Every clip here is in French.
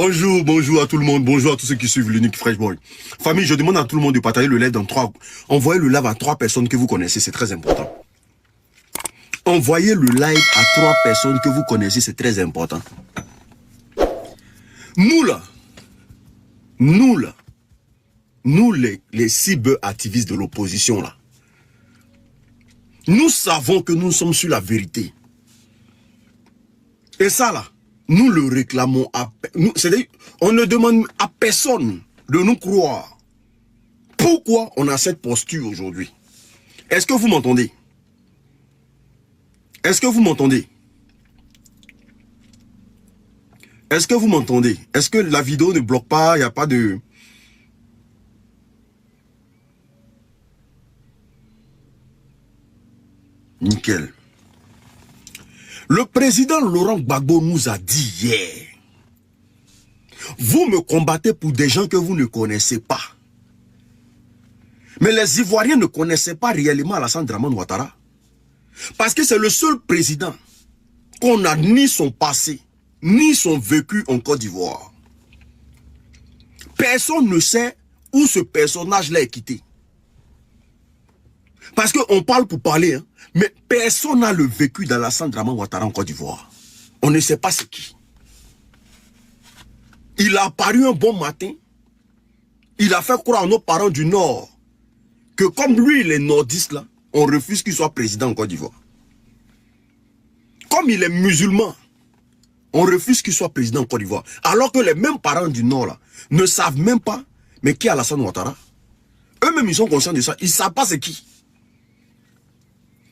Bonjour, bonjour à tout le monde, bonjour à tous ceux qui suivent l'unique Fresh Boy. Famille, je demande à tout le monde de partager le live dans 3. Envoyez le live à 3 personnes que vous connaissez, c'est très important. Envoyez le live à 3 personnes que vous connaissez, c'est très important. Nous là, nous les cyber-activistes de l'opposition là, nous savons que nous sommes sur la vérité. Et ça là, nous le réclamons à... C'est-à-dire, on ne demande à personne de nous croire. Pourquoi on a cette posture aujourd'hui? Est-ce que vous m'entendez? Est-ce que vous m'entendez? Est-ce que vous m'entendez? Est-ce que la vidéo ne bloque pas? Il n'y a pas de... Nickel. Le président Laurent Gbagbo nous a dit hier, vous me combattez pour des gens que vous ne connaissez pas. Mais les Ivoiriens ne connaissaient pas réellement Alassane Dramane Ouattara. Parce que c'est le seul président qu'on n'a ni son passé, ni son vécu en Côte d'Ivoire. Personne ne sait où ce personnage-là est quitté. Parce qu'on parle pour parler, hein, mais personne n'a le vécu d'Alassane Dramane Ouattara en Côte d'Ivoire. On ne sait pas c'est qui. Il a apparu un bon matin. Il a fait croire à nos parents du Nord que comme lui, les nordistes, là, on refuse qu'il soit président en Côte d'Ivoire. Comme il est musulman, on refuse qu'il soit président en Côte d'Ivoire. Alors que les mêmes parents du Nord, là, ne savent même pas, mais qui est Alassane Ouattara? Eux-mêmes, ils sont conscients de ça. Ils ne savent pas c'est qui.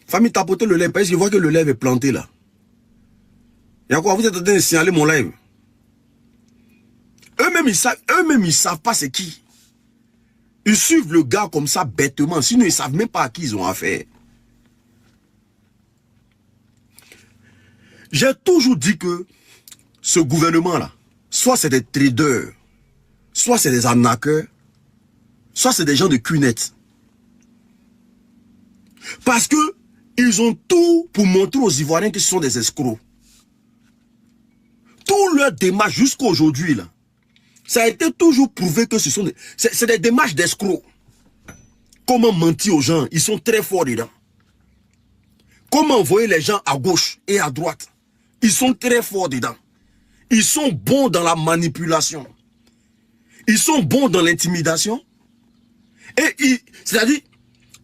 Famille, tapotez le live, parce que je vois que le live est planté là. Il y a quoi? Vous êtes en train de signaler mon live. Eux-mêmes, ils savent pas c'est qui. Ils suivent le gars comme ça bêtement. Sinon, ils savent même pas à qui ils ont affaire. J'ai toujours dit que ce gouvernement-là, soit c'est des traders, soit c'est des arnaqueurs, soit c'est des gens de cunettes. Parce que ils ont tout pour montrer aux Ivoiriens qu'ils sont des escrocs. Tout leur démarche jusqu'à aujourd'hui, là, ça a été toujours prouvé que ce sont des démarches d'escrocs. Comment mentir aux gens? Ils sont très forts dedans. Comment envoyer les gens à gauche et à droite? Ils sont très forts dedans. Ils sont bons dans la manipulation. Ils sont bons dans l'intimidation. Et c'est-à-dire,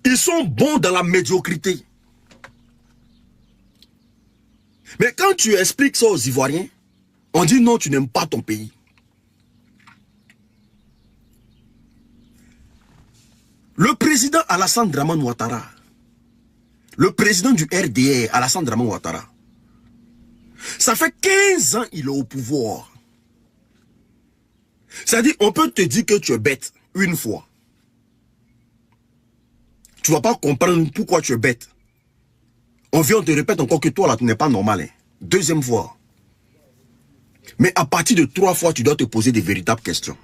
ils sont bons dans la médiocrité. Mais quand tu expliques ça aux Ivoiriens, on dit non, tu n'aimes pas ton pays. Le président Alassane Dramane Ouattara, le président du RDR, Alassane Dramane Ouattara, ça fait 15 ans qu'il est au pouvoir. C'est-à-dire, on peut te dire que tu es bête une fois. Tu ne vas pas comprendre pourquoi tu es bête. On vient, on te répète encore que toi là, tu n'es pas normal. Hein. Deuxième fois. Mais à partir de 3 fois, tu dois te poser des véritables questions.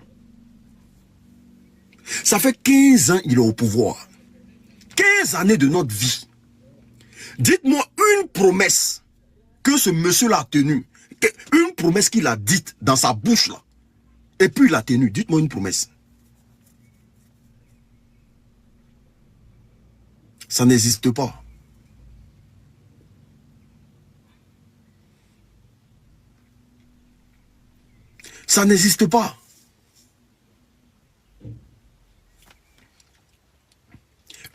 Ça fait 15 ans qu'il est au pouvoir. 15 années de notre vie. Dites-moi une promesse que ce monsieur-là a tenue. Une promesse qu'il a dite dans sa bouche là. Et puis il a tenu. Dites-moi une promesse. Ça n'existe pas. Ça n'existe pas.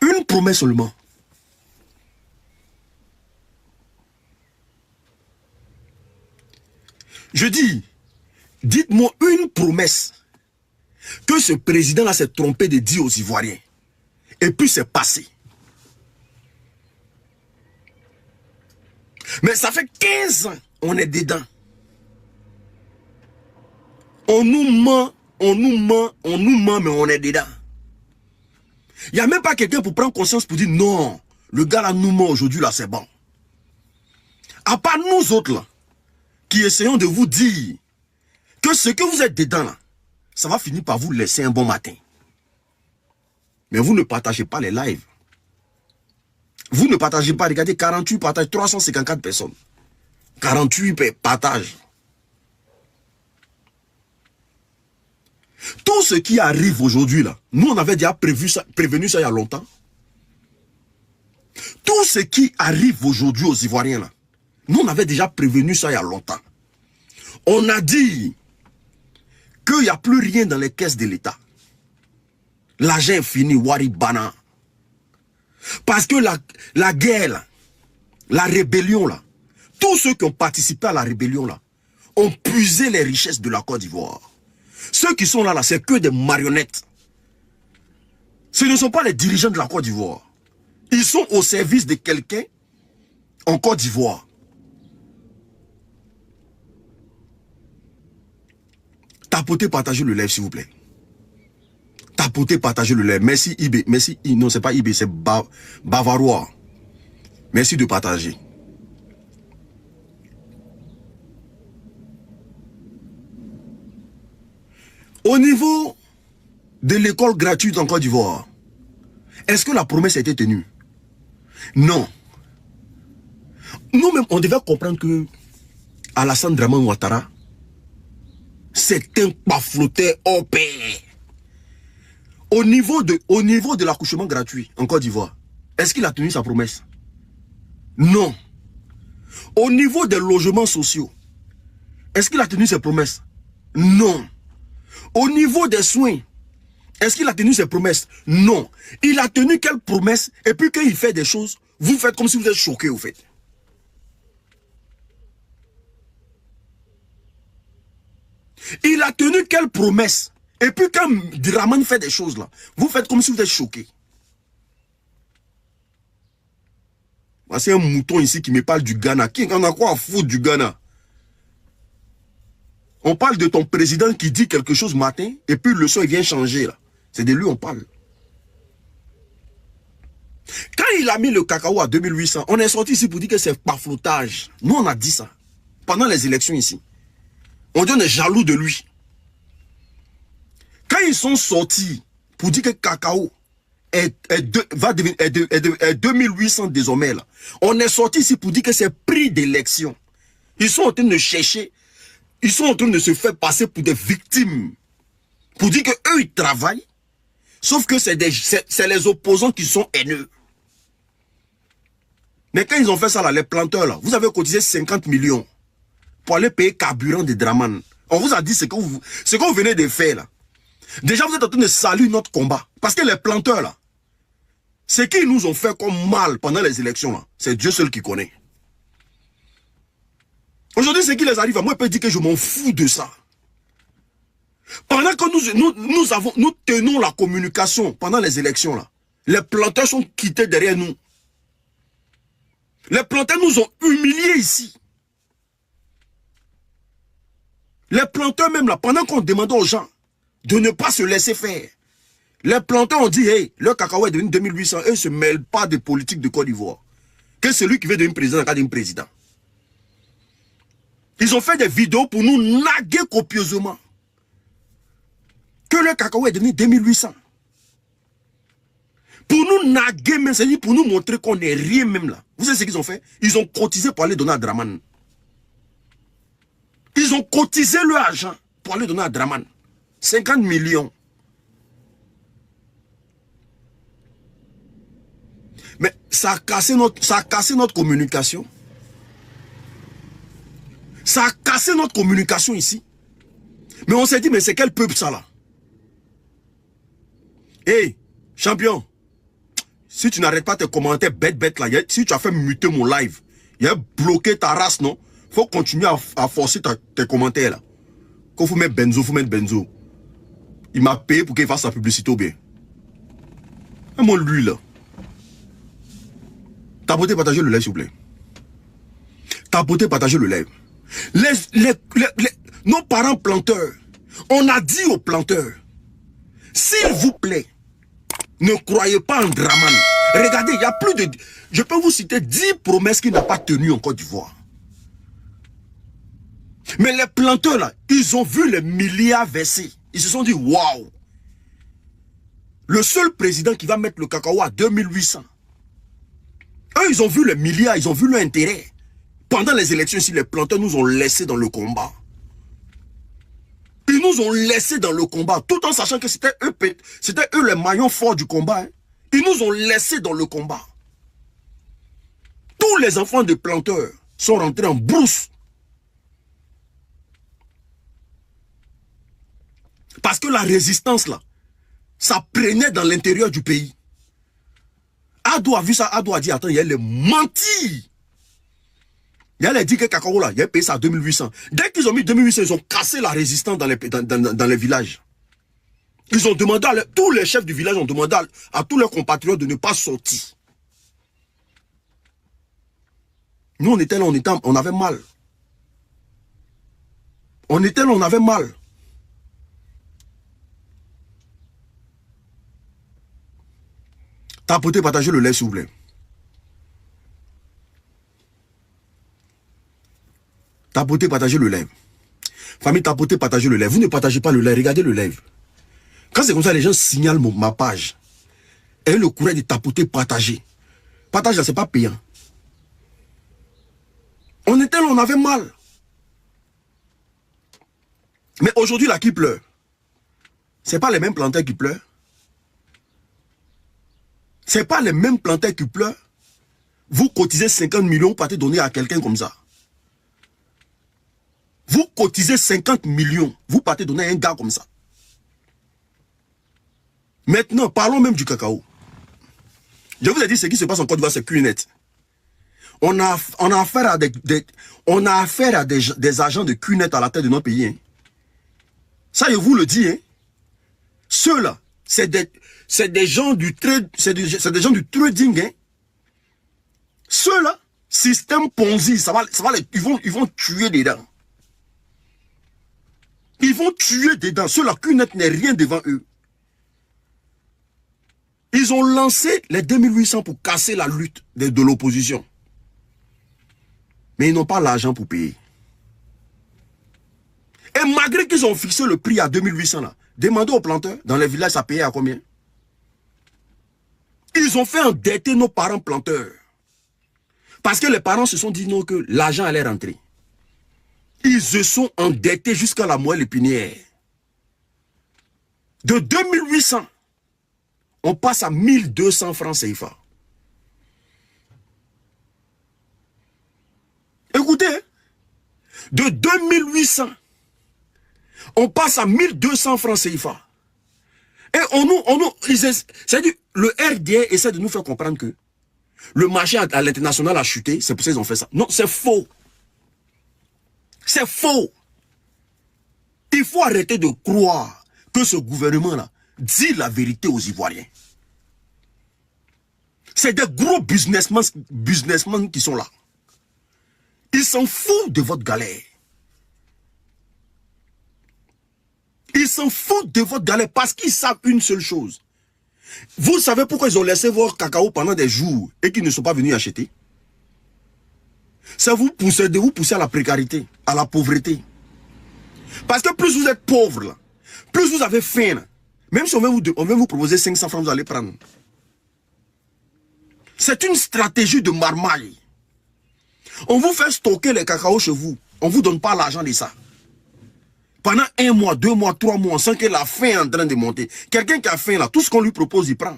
Une promesse seulement. Je dis, dites-moi une promesse que ce président-là s'est trompé de dire aux Ivoiriens. Et puis c'est passé. Mais ça fait 15 ans, on est dedans. On nous ment, mais on est dedans. Il n'y a même pas quelqu'un pour prendre conscience pour dire non, le gars là nous ment aujourd'hui, là c'est bon. À part nous autres là, qui essayons de vous dire que ce que vous êtes dedans là, ça va finir par vous laisser un bon matin. Mais vous ne partagez pas les lives. Vous ne partagez pas, regardez, 48 partages, 354 personnes. 48 partages. ce qui arrive aujourd'hui, là, nous, on avait déjà prévenu ça il y a longtemps. Tout ce qui arrive aujourd'hui aux Ivoiriens, là, nous, on avait déjà prévenu ça il y a longtemps. On a dit qu'il n'y a plus rien dans les caisses de l'État. L'argent est fini, Waribana. Parce que la guerre, là, la rébellion, là, tous ceux qui ont participé à la rébellion, là, ont puisé les richesses de la Côte d'Ivoire. Ceux qui sont là, c'est que des marionnettes. Ce ne sont pas les dirigeants de la Côte d'Ivoire. Ils sont au service de quelqu'un en Côte d'Ivoire. Tapotez, partagez le live, s'il vous plaît. Tapotez, partagez le live. Merci IB. Merci. Non, c'est pas IB, c'est Bavarois. Merci de partager. Au niveau de l'école gratuite en Côte d'Ivoire, est-ce que la promesse a été tenue? Non. Nous-mêmes, on devait comprendre que Alassane Dramane Ouattara, c'est un pafloteur au paix. Au niveau de l'accouchement gratuit en Côte d'Ivoire, est-ce qu'il a tenu sa promesse? Non. Au niveau des logements sociaux, est-ce qu'il a tenu ses promesses? Non. Au niveau des soins, est-ce qu'il a tenu ses promesses? Non. Il a tenu quelle promesse? Et puis quand il fait des choses, vous faites comme si vous êtes choqué au fait. Il a tenu quelle promesse? Et puis quand Dramane fait des choses là, vous faites comme si vous êtes choqué. C'est un mouton ici qui me parle du Ghana. Qui en a quoi à foutre du Ghana? On parle de ton président qui dit quelque chose matin, et puis le son il vient changer là. C'est de lui on parle. Quand il a mis le cacao à 2800, on est sorti ici pour dire que c'est pas flottage. Nous on a dit ça. Pendant les élections ici. On dit on est jaloux de lui. Quand ils sont sortis pour dire que cacao est 2800 désormais là, on est sorti ici pour dire que c'est prix d'élection. Ils sont en train de chercher, ils sont en train de se faire passer pour des victimes. Pour dire qu'eux ils travaillent, sauf que c'est les opposants qui sont haineux. Mais quand ils ont fait ça là, les planteurs là, vous avez cotisé 50 millions pour aller payer carburant de Dramane. On vous a dit ce que vous venez de faire là. Déjà, vous êtes en train de saluer notre combat. Parce que les planteurs, là, ce qu'ils nous ont fait comme mal pendant les élections, là, c'est Dieu seul qui connaît. Aujourd'hui, ce qui les arrive à moi, je peux dire que je m'en fous de ça. Pendant que nous tenons la communication pendant les élections, là, les planteurs sont quittés derrière nous. Les planteurs nous ont humiliés ici. Les planteurs même, là, pendant qu'on demandait aux gens de ne pas se laisser faire. Les planteurs ont dit, hey, le cacao est devenu 2800, eux ne se mêlent pas de politique de Côte d'Ivoire. Que celui qui veut devenir président, n'a qu'à devenir président. Ils ont fait des vidéos pour nous naguer copieusement. Que le cacao est devenu 2800. Pour nous naguer, même, c'est-à-dire pour nous montrer qu'on n'est rien même là. Vous savez ce qu'ils ont fait? Ils ont cotisé pour aller donner à Dramane. Ils ont cotisé leur argent pour aller donner à Dramane. 50 millions. Mais ça a cassé notre communication. Ça a cassé notre communication ici. Mais on s'est dit, mais c'est quel peuple ça là? Hey, champion, si tu n'arrêtes pas tes commentaires bête là, si tu as fait muter mon live, il a bloqué ta race, non? Faut continuer à forcer tes commentaires là. Quand vous mettez Benzo, il m'a payé pour qu'il fasse sa publicité ou bien. Et moi, lui, là. Tapotez, partagez le live, s'il vous plaît. Tapotez, partagez le live. Nos parents planteurs, on a dit aux planteurs, s'il vous plaît, ne croyez pas en Dramane. Regardez, il y a plus de... Je peux vous citer 10 promesses qu'il n'a pas tenues en Côte d'Ivoire. Mais les planteurs, là, ils ont vu les milliards versés. Ils se sont dit, waouh, le seul président qui va mettre le cacao à 2800. Eux, ils ont vu les milliards, ils ont vu leur intérêt. Pendant les élections, ici, les planteurs nous ont laissés dans le combat. Ils nous ont laissés dans le combat, tout en sachant que c'était eux les maillons forts du combat. Hein. Ils nous ont laissés dans le combat. Tous les enfants des planteurs sont rentrés en brousse. Parce que la résistance, là, ça prenait dans l'intérieur du pays. Ado a vu ça, Ado a dit, attends, il y a les mentis. Il y a les dit que Kakao, là, il a payé ça à 2800. Dès qu'ils ont mis 2800, ils ont cassé la résistance dans les villages. Ils ont demandé, tous les chefs du village ont demandé à tous leurs compatriotes de ne pas sortir. Nous, on était là, on avait mal. On était là, on avait mal. Tapotez, partagez le lait, s'il vous plaît. Tapotez, partagez le live. Famille, tapotez, partagez le live. Vous ne partagez pas le live, regardez le live. Quand c'est comme ça, les gens signalent ma page. Et le courage de tapoter, partager. Partage, là, c'est pas payant. On était là, on avait mal. Mais aujourd'hui, là, qui pleure? C'est pas les mêmes planteurs qui pleurent. C'est pas les mêmes planteurs qui pleurent. Vous cotisez 50 millions, vous partez donner à quelqu'un comme ça. Vous cotisez 50 millions, vous partez donner à un gars comme ça. Maintenant, parlons même du cacao. Je vous ai dit ce qui se passe en Côte d'Ivoire, c'est QNet. On a affaire à des agents de QNet à la tête de notre pays. Hein. Ça, je vous le dis. Hein. Ceux-là, c'est des gens du trade, c'est des gens du trading. Hein. Ceux-là, système Ponzi, ils vont tuer dedans. Ils vont tuer dedans. Ceux-là, QNet n'est rien devant eux. Ils ont lancé les 2800 pour casser la lutte de l'opposition. Mais ils n'ont pas l'argent pour payer. Et malgré qu'ils ont fixé le prix à 2800 là, demandez aux planteurs, dans les villages, ça payait à combien? Ils ont fait endetter nos parents planteurs. Parce que les parents se sont dit non, que l'argent allait rentrer. Ils se sont endettés jusqu'à la moelle épinière. De 2800, on passe à 1200 francs CFA. Écoutez, de 2800, on passe à 1200 francs CFA. Et c'est-à-dire, le RDA essaie de nous faire comprendre que le marché à l'international a chuté, c'est pour ça qu'ils ont fait ça. Non, c'est faux. C'est faux. Il faut arrêter de croire que ce gouvernement-là dit la vérité aux Ivoiriens. C'est des gros businessmen qui sont là. Ils s'en foutent de votre galère. Ils s'en foutent de votre galère parce qu'ils savent une seule chose. Vous savez pourquoi ils ont laissé votre cacao pendant des jours et qu'ils ne sont pas venus acheter? C'est de vous pousser à la précarité, à la pauvreté. Parce que plus vous êtes pauvre, là, plus vous avez faim, là, même si on veut vous proposer 500 francs, vous allez prendre. C'est une stratégie de marmaille. On vous fait stocker les cacao chez vous. On ne vous donne pas l'argent de ça. Pendant 1 mois, 2 mois, 3 mois, sans que la faim est en train de monter. Quelqu'un qui a faim, là, tout ce qu'on lui propose, il prend.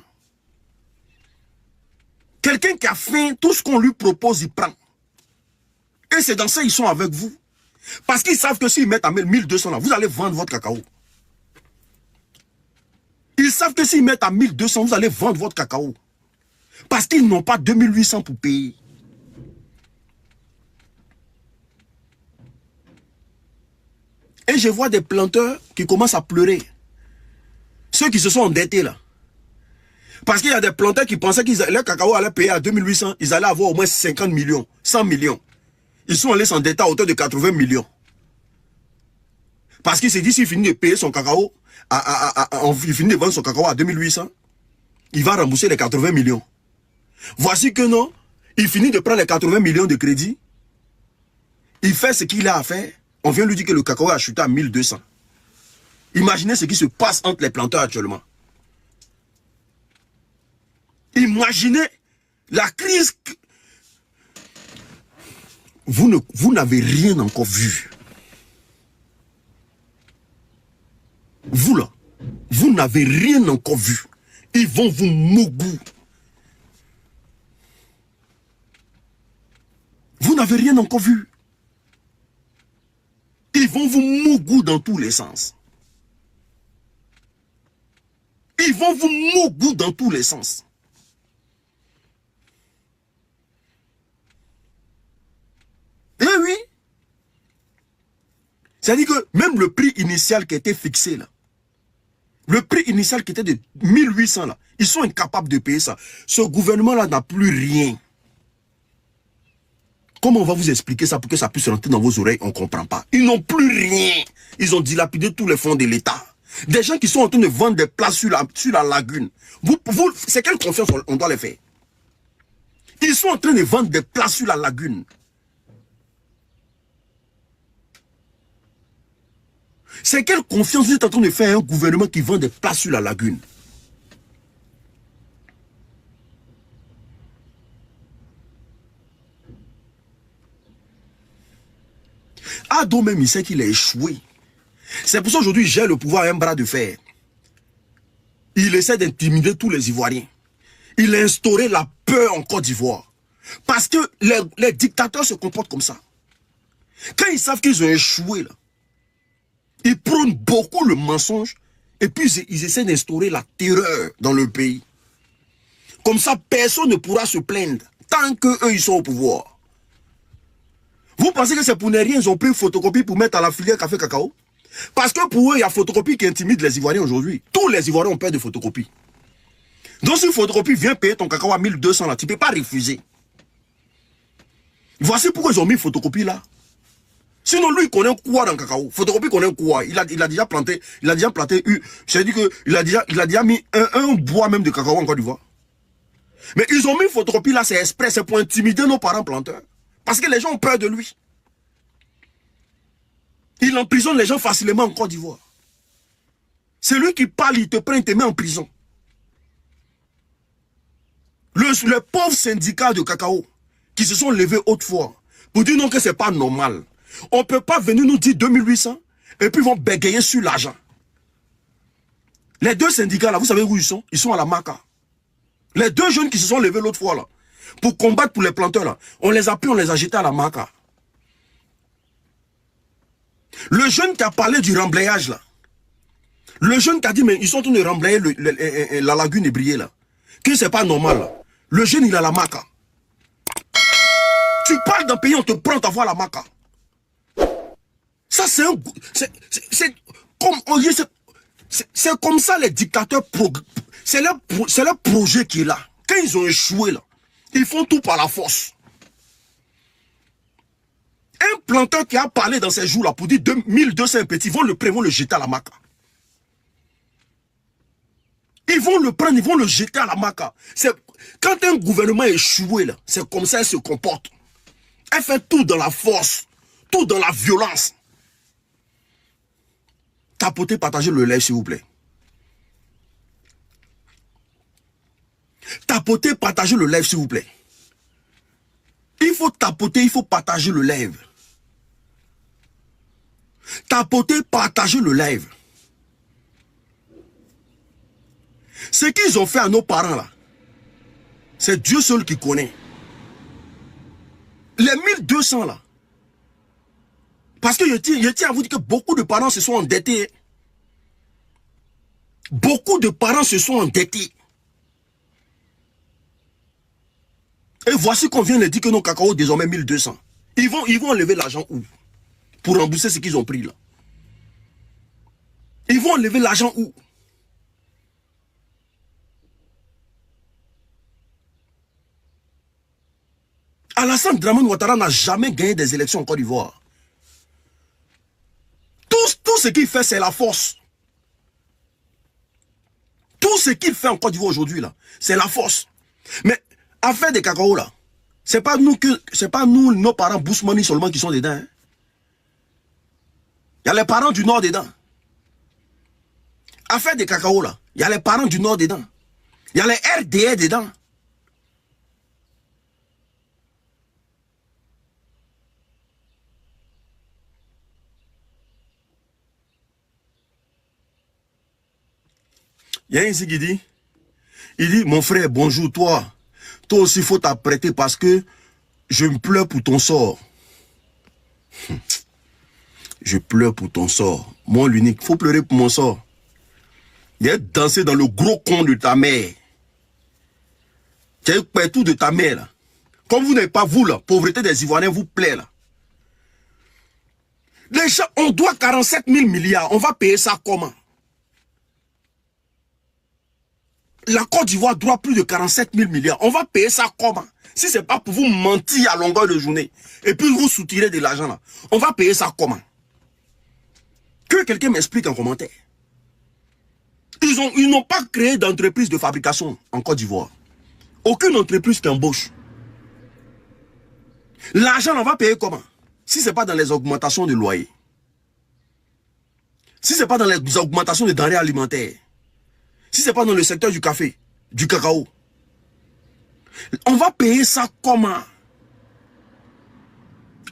Quelqu'un qui a faim, tout ce qu'on lui propose, il prend. Et c'est dans ça qu'ils sont avec vous. Parce qu'ils savent que s'ils mettent à 1200 là, vous allez vendre votre cacao. Ils savent que s'ils mettent à 1200, vous allez vendre votre cacao. Parce qu'ils n'ont pas 2800 pour payer. Et je vois des planteurs qui commencent à pleurer. Ceux qui se sont endettés là. Parce qu'il y a des planteurs qui pensaient que leur cacao allait payer à 2800, ils allaient avoir au moins 50 millions, 100 millions. Ils sont allés s'endetter à hauteur de 80 millions. Parce qu'il s'est dit, s'il finit de payer son cacao, il finit de vendre son cacao à 2800, il va rembourser les 80 millions. Voici que non, il finit de prendre les 80 millions de crédit, il fait ce qu'il a à faire, on vient lui dire que le cacao a chuté à 1200. Imaginez ce qui se passe entre les planteurs actuellement. Imaginez la crise. Vous n'avez rien encore vu. n'avez rien encore vu. Ils vont vous mougou. Vous n'avez rien encore vu. Ils vont vous mougou dans tous les sens. Ils vont vous mougou dans tous les sens. Eh oui. C'est-à-dire que même le prix initial qui était fixé là, le prix initial qui était de 1800 là, ils sont incapables de payer ça. Ce gouvernement-là n'a plus rien. Comment on va vous expliquer ça pour que ça puisse rentrer dans vos oreilles? On ne comprend pas. Ils n'ont plus rien. Ils ont dilapidé tous les fonds de l'État. Des gens qui sont en train de vendre des places sur la lagune. C'est quelle confiance on doit les faire? Ils sont en train de vendre des places sur la lagune. C'est quelle confiance vous êtes en train de faire à un gouvernement qui vend des places sur la lagune? Ado même, il sait qu'il a échoué. C'est pour ça aujourd'hui, j'ai le pouvoir à un bras de fer. Il essaie d'intimider tous les Ivoiriens. Il a instauré la peur en Côte d'Ivoire. Parce que les dictateurs se comportent comme ça. Quand ils savent qu'ils ont échoué, là, ils prônent beaucoup le mensonge et puis ils essaient d'instaurer la terreur dans le pays. Comme ça, personne ne pourra se plaindre tant qu'eux, ils sont au pouvoir. Vous pensez que c'est pour ne rien, ils ont pris une photocopie pour mettre à la filière café cacao? Parce que pour eux, il y a photocopie qui intimide les Ivoiriens aujourd'hui. Tous les Ivoiriens ont peur de photocopie. Donc si une photocopie vient payer ton cacao à 1200 là, tu ne peux pas refuser. Voici pourquoi ils ont mis photocopie là. Sinon, lui, il connaît quoi dans le cacao? Photocopie connaît quoi? Il a déjà planté, j'ai dit que il a déjà mis un bois même de cacao en Côte d'Ivoire. Mais ils ont mis photocopie là, c'est exprès, c'est pour intimider nos parents planteurs. Parce que les gens ont peur de lui. Il emprisonne les gens facilement en Côte d'Ivoire. C'est lui qui parle, il te prend, il te met en prison. Le pauvre syndicat de cacao qui se sont levés autrefois pour dire non que c'est pas normal. On ne peut pas venir nous dire 2800 et puis ils vont bégayer sur l'argent. Les deux syndicats là, vous savez où ils sont? Ils sont à la Maca. Les deux jeunes qui se sont levés l'autre fois là, pour combattre pour les planteurs là, on les a pris, on les a jetés à la Maca. Le jeune qui a parlé du remblayage là, le jeune qui a dit mais ils sont en train de remblayer la lagune ébriée là, que c'est pas normal là. Le jeune il a la Maca. Tu parles d'un pays, on te prend à voir la Maca. Ça c'est un... C'est comme ça les dictateurs... C'est leur projet qui est là. Quand ils ont échoué là, ils font tout par la force. Un planteur qui a parlé dans ces jours-là pour dire 1200 petits, ils vont le prendre, ils vont le jeter à la Maca. Ils vont le prendre, ils vont le jeter à la Maca. Quand un gouvernement est échoué là, c'est comme ça elle se comporte. Elle fait tout dans la force, tout dans la violence. Tapotez, partagez le live s'il vous plaît. Tapotez, partagez le live s'il vous plaît. Il faut tapoter, il faut partager le live. Tapoter, partager le live. Ce qu'ils ont fait à nos parents là, c'est Dieu seul qui connaît. Les 1200 là. Parce que je tiens à vous dire que beaucoup de parents se sont endettés. Beaucoup de parents se sont endettés. Et voici qu'on vient de dire que nos cacao désormais 1200. Ils vont enlever l'argent où? Pour rembourser ce qu'ils ont pris là. Ils vont enlever l'argent où? Alassane Dramane Ouattara n'a jamais gagné des élections en Côte d'Ivoire. Tout ce qu'il fait, c'est la force. Tout ce qu'il fait en Côte d'Ivoire aujourd'hui, là, c'est la force. Mais, affaire des cacao, là, c'est pas nous, nos parents Bousmani seulement qui sont dedans. Hein. Il y a les parents du Nord dedans. Affaire des cacao, là, il y a les parents du Nord dedans. Il y a les RDR dedans. Il y a un ici qui dit, il dit, mon frère, bonjour, toi aussi, il faut t'apprêter parce que je me pleure pour ton sort. Je pleure pour ton sort. Moi, l'unique, il faut pleurer pour mon sort. Il a dansé dans le gros con de ta mère. Tu as eu partout de ta mère, là. Comme vous n'avez pas, vous, là, pauvreté des Ivoiriens vous plaît, là. Les gens, on doit 47 000 milliards. On va payer ça comment? La Côte d'Ivoire doit plus de 47 000 milliards. On va payer ça comment? Si ce n'est pas pour vous mentir à longueur de journée, et puis vous soutirer de l'argent là, on va payer ça comment? Que quelqu'un m'explique en commentaire. Ils n'ont pas créé d'entreprise de fabrication en Côte d'Ivoire. Aucune entreprise qui embauche. L'argent, on va payer comment? Si ce n'est pas dans les augmentations de loyer. Si ce n'est pas dans les augmentations de denrées alimentaires. Si ce n'est pas dans le secteur du café, du cacao. On va payer ça comment?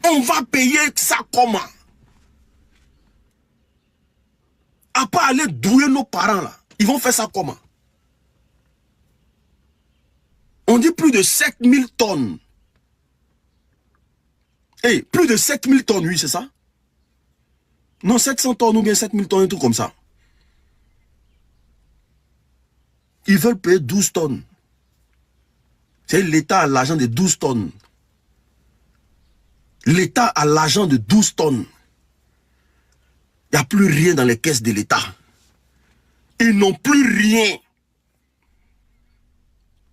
On va payer ça comment? À part aller douiller nos parents là, ils vont faire ça comment? On dit plus de 7000 tonnes. Eh, plus de 7000 tonnes, oui, c'est ça? Non, 700 tonnes ou bien 7000 tonnes, un truc comme ça. Ils veulent payer 12 tonnes. C'est l'État a l'argent de 12 tonnes. L'État a l'argent de 12 tonnes. Il n'y a plus rien dans les caisses de l'État. Ils n'ont plus rien.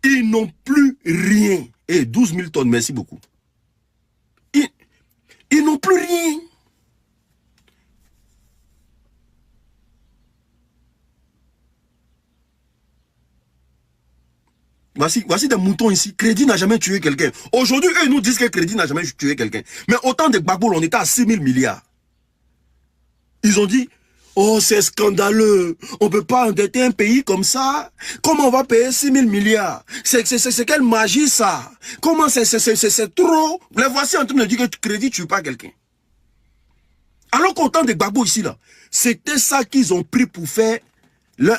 Ils n'ont plus rien. Et 12 000 tonnes, merci beaucoup. Ils n'ont plus rien. Voici des moutons ici. Crédit n'a jamais tué quelqu'un. Aujourd'hui, eux nous disent que Crédit n'a jamais tué quelqu'un. Mais autant de Gbagbo, on était à 6 000 milliards. Ils ont dit, oh c'est scandaleux. On ne peut pas endetter un pays comme ça. Comment on va payer 6 000 milliards? C'est quelle magie ça? Comment c'est trop? Les voici en train de dire que Crédit ne tue pas quelqu'un. Alors qu'autant de Gbagbo ici, là, c'était ça qu'ils ont pris pour faire,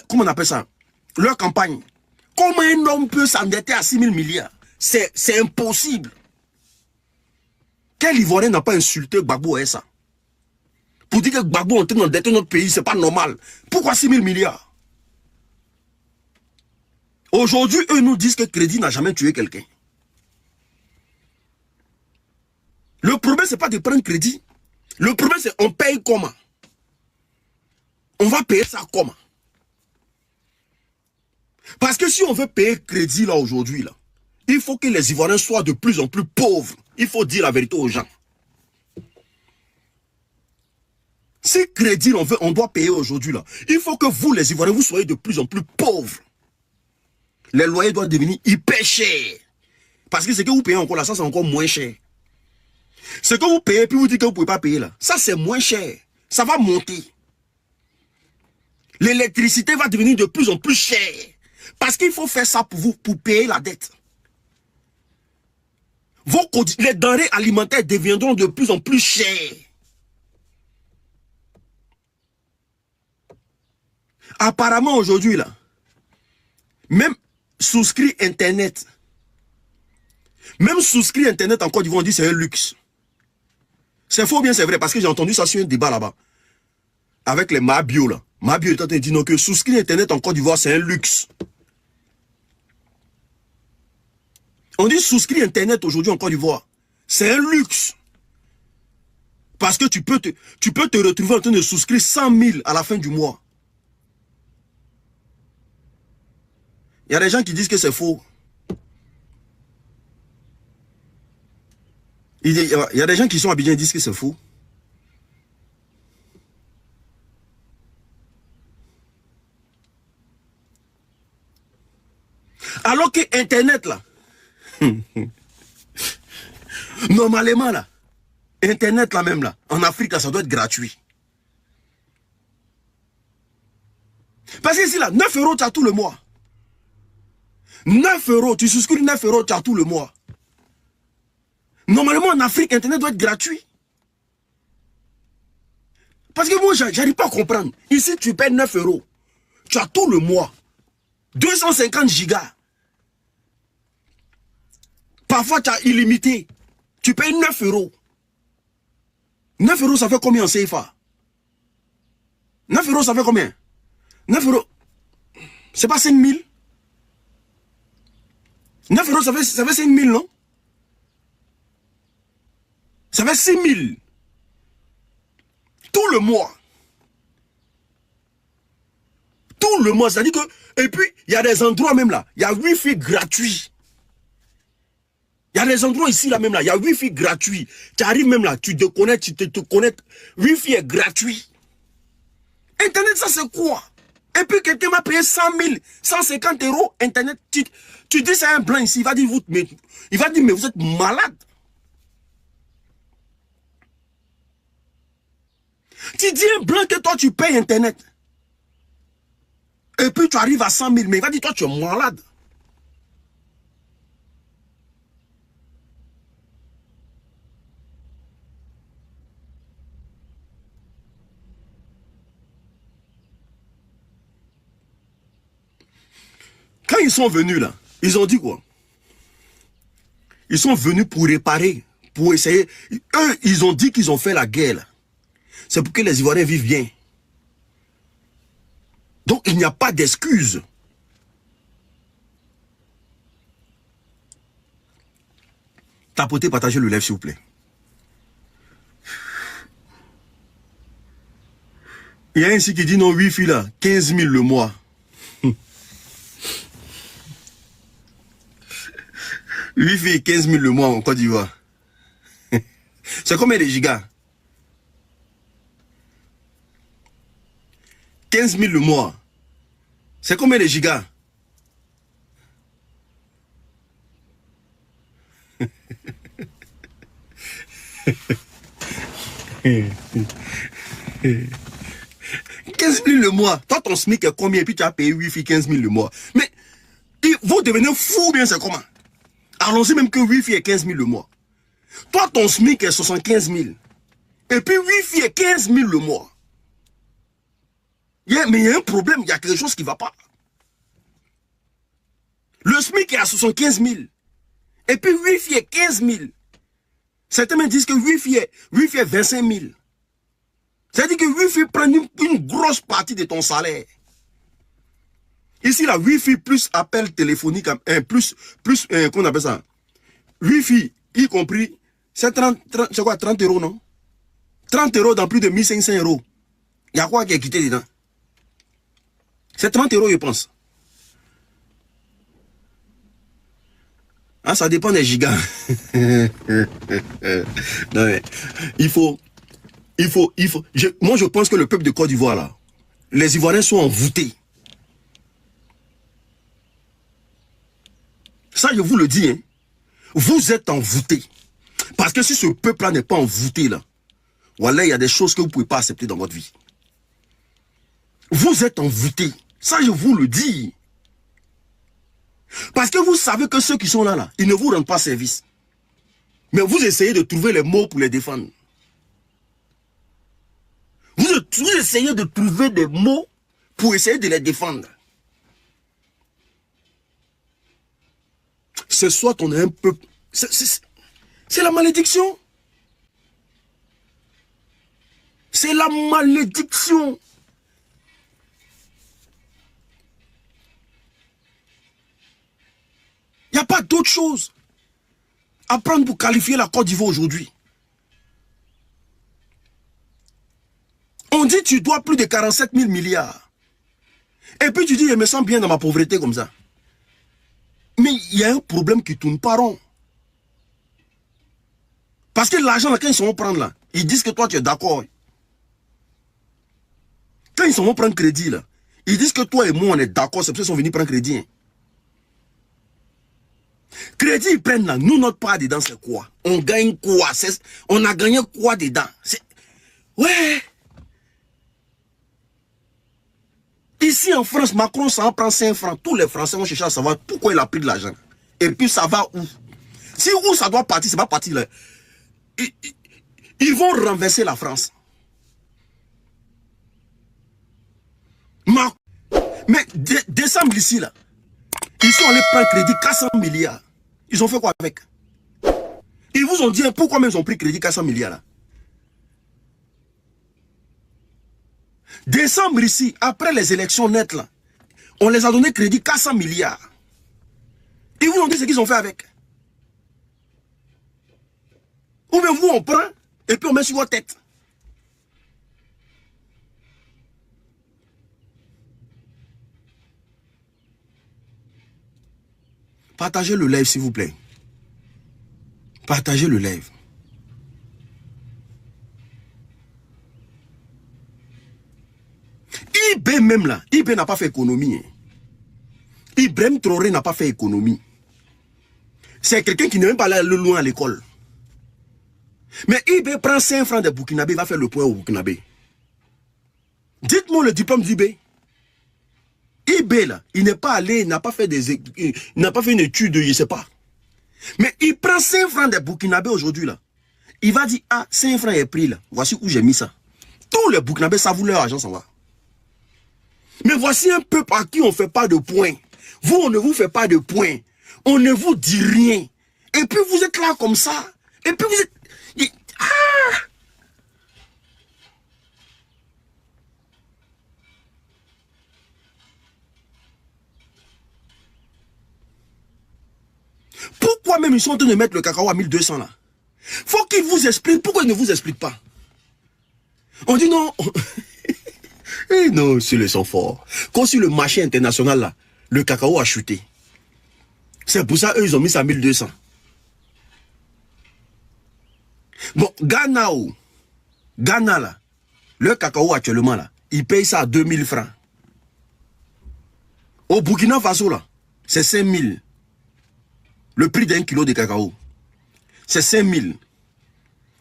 comment on appelle ça? Leur campagne. Comment un homme peut s'endetter à 6 000 milliards? C'est impossible. Quel Ivoirien n'a pas insulté Gbagbo et ça? Pour dire que Gbagbo est en train d'endetter notre pays, c'est pas normal. Pourquoi 6 000 milliards? Aujourd'hui, eux nous disent que Crédit n'a jamais tué quelqu'un. Le problème, c'est pas de prendre crédit. Le problème, c'est on paye comment? On va payer ça comment? Parce que si on veut payer crédit là aujourd'hui, là, il faut que les Ivoiriens soient de plus en plus pauvres. Il faut dire la vérité aux gens. Si crédit on doit payer aujourd'hui là, il faut que vous les Ivoiriens, vous soyez de plus en plus pauvres. Les loyers doivent devenir hyper chers. Parce que ce que vous payez encore là, ça c'est encore moins cher. Ce que vous payez, puis vous dites que vous ne pouvez pas payer là, ça c'est moins cher. Ça va monter. L'électricité va devenir de plus en plus chère. Parce qu'il faut faire ça pour vous, pour payer la dette. Les denrées alimentaires deviendront de plus en plus chères. Apparemment aujourd'hui là, même souscrire Internet en Côte d'Ivoire, on dit c'est un luxe. C'est faux ou bien c'est vrai? Parce que j'ai entendu ça sur un débat là-bas. Avec les Mabio là. Mabio est en train de dire non, que souscrire Internet en Côte d'Ivoire c'est un luxe. On dit souscrire Internet aujourd'hui en Côte d'Ivoire. C'est un luxe. Parce que tu peux te retrouver en train de souscrire 100 000 à la fin du mois. Il y a des gens qui disent que c'est faux. Il y a des gens qui sont habillés et disent que c'est faux. Alors que Internet là, normalement là, Internet là même là, en Afrique là, ça doit être gratuit. Parce que ici là, 9 € tu as tout le mois. 9 €, tu souscris 9 € tu as tout le mois. Normalement en Afrique, Internet doit être gratuit. Parce que moi, j'arrive pas à comprendre. Ici, tu payes 9 €. Tu as tout le mois. 250 gigas. Parfois, tu as illimité. Tu payes 9 euros. 9 euros, ça fait combien en CFA? 9 euros, ça fait combien? 9 euros. C'est pas 5 000? 9 euros, ça fait 5 000, non? Ça fait 6 000. Tout le mois. Tout le mois. C'est-à-dire que... Et puis, il y a des endroits même là. Il y a Wi-Fi gratuit. Il y a des endroits ici là même là. Il y a Wi-Fi gratuit. Tu arrives même là. Tu te connectes. Tu te connectes. Wi-Fi est gratuit. Internet, ça c'est quoi? Et puis quelqu'un m'a payé 100 000, 150 euros. Internet. Tu dis c'est un blanc ici. Il va dire, mais vous êtes malade. Tu dis un blanc que toi tu payes Internet. Et puis tu arrives à 100 000. Mais il va dire toi tu es malade. Quand ils sont venus là, ils ont dit quoi? Ils sont venus pour réparer, pour essayer. Eux, ils ont dit qu'ils ont fait la guerre. C'est pour que les Ivoiriens vivent bien. Donc, il n'y a pas d'excuse. Tapotez, partagez le live, s'il vous plaît. Il y a un ici qui dit non, Wi-Fi là, 15 000 le mois. Wi-Fi 15 000 le mois en Côte d'Ivoire. C'est combien de gigas? 15 000 le mois. C'est combien de gigas? $15 000 le mois. Toi, ton SMIC est combien? Et puis tu as payé Wi-Fi 15 000 le mois. Mais vous devenez fou, bien c'est comment? Allons-y même que Wi-Fi est 15 000 le mois. Toi, ton SMIC est 75 000. Et puis Wi-Fi est 15 000 le mois. Mais il y a un problème, il y a quelque chose qui ne va pas. Le SMIC est à 75 000. Et puis Wi-Fi est 15 000. Certains me disent que Wi-Fi est 25 000. C'est-à-dire que Wi-Fi prend une grosse partie de ton salaire. Ici, la Wi-Fi plus appel téléphonique, qu'on appelle ça? Wi-Fi, y compris, c'est quoi, 30 euros, non? 30 euros dans plus de 1500 euros. Il y a quoi qui est quitté dedans? C'est 30 euros, je pense. Ah, ça dépend des gigas. Non, mais moi, je pense que le peuple de Côte d'Ivoire, là, les Ivoiriens sont envoûtés. Ça, je vous le dis, hein. Vous êtes envoûtés. Parce que si ce peuple-là n'est pas envoûté, là, voilà, il y a des choses que vous ne pouvez pas accepter dans votre vie. Vous êtes envoûtés. Ça, je vous le dis. Parce que vous savez que ceux qui sont là, ils ne vous rendent pas service. Mais vous essayez de trouver les mots pour les défendre. Vous essayez de trouver des mots pour essayer de les défendre. C'est soit on est un peuple... C'est la malédiction. C'est la malédiction. Il n'y a pas d'autre chose à prendre pour qualifier la Côte d'Ivoire aujourd'hui. On dit tu dois plus de 47 000 milliards. Et puis tu dis je me sens bien dans ma pauvreté comme ça. Mais il y a un problème qui ne tourne pas rond. Parce que l'argent, quand ils vont prendre là, ils disent que toi tu es d'accord. Quand ils vont prendre crédit là, ils disent que toi et moi on est d'accord, c'est pour ça qu'ils sont venus prendre crédit. Hein. Crédit, ils prennent là, nous notre part dedans c'est quoi? On gagne quoi? On a gagné quoi dedans? Ouais. Ici en France, Macron ça en prend 5 francs. Tous les Français vont chercher à savoir pourquoi il a pris de l'argent. Et puis ça va où? Si où ça doit partir, c'est pas partir là. Ils vont renverser la France. Mais décembre ici là, Ils sont allés prendre crédit 400 milliards. Ils ont fait quoi avec? Ils vous ont dit pourquoi même ils ont pris crédit 400 milliards là. Décembre ici, après les élections nettes là, on les a donné crédit 400 milliards. Ils vous ont dit ce qu'ils ont fait avec. Ou bien vous on prend et puis on met sur votre tête. Partagez le live s'il vous plaît. Partagez le live. IB même là, IB n'a pas fait économie. Hein. Ibrahim Traoré n'a pas fait économie. C'est quelqu'un qui n'est même pas allé loin à l'école. Mais IB prend 5 francs de Burkinabé, va faire le point au Burkinabé. Dites-moi le diplôme d'IB. IB là, il n'est pas allé, il n'a pas fait une étude, je ne sais pas. Mais il prend 5 francs de Burkinabé aujourd'hui là. Il va dire, ah, 5 francs est pris là. Voici où j'ai mis ça. Tous les Burkinabés savent leur argent, ça va. Mais voici un peuple à qui on ne fait pas de points. Vous, on ne vous fait pas de points. On ne vous dit rien. Et puis vous êtes là comme ça. Et puis vous êtes... Ah! Pourquoi même ils sont en train de mettre le cacao à 1200 là? Faut qu'ils vous expliquent. Pourquoi ils ne vous expliquent pas? On dit non. Eh non, c'est le sang fort. Quand sur le marché international là, le cacao a chuté. C'est pour ça eux ils ont mis ça à 1200. Bon, Ghana là, le cacao actuellement là, ils payent ça à 2000 francs. Au Burkina Faso là, c'est 5000. Le prix d'un kilo de cacao, c'est 5000.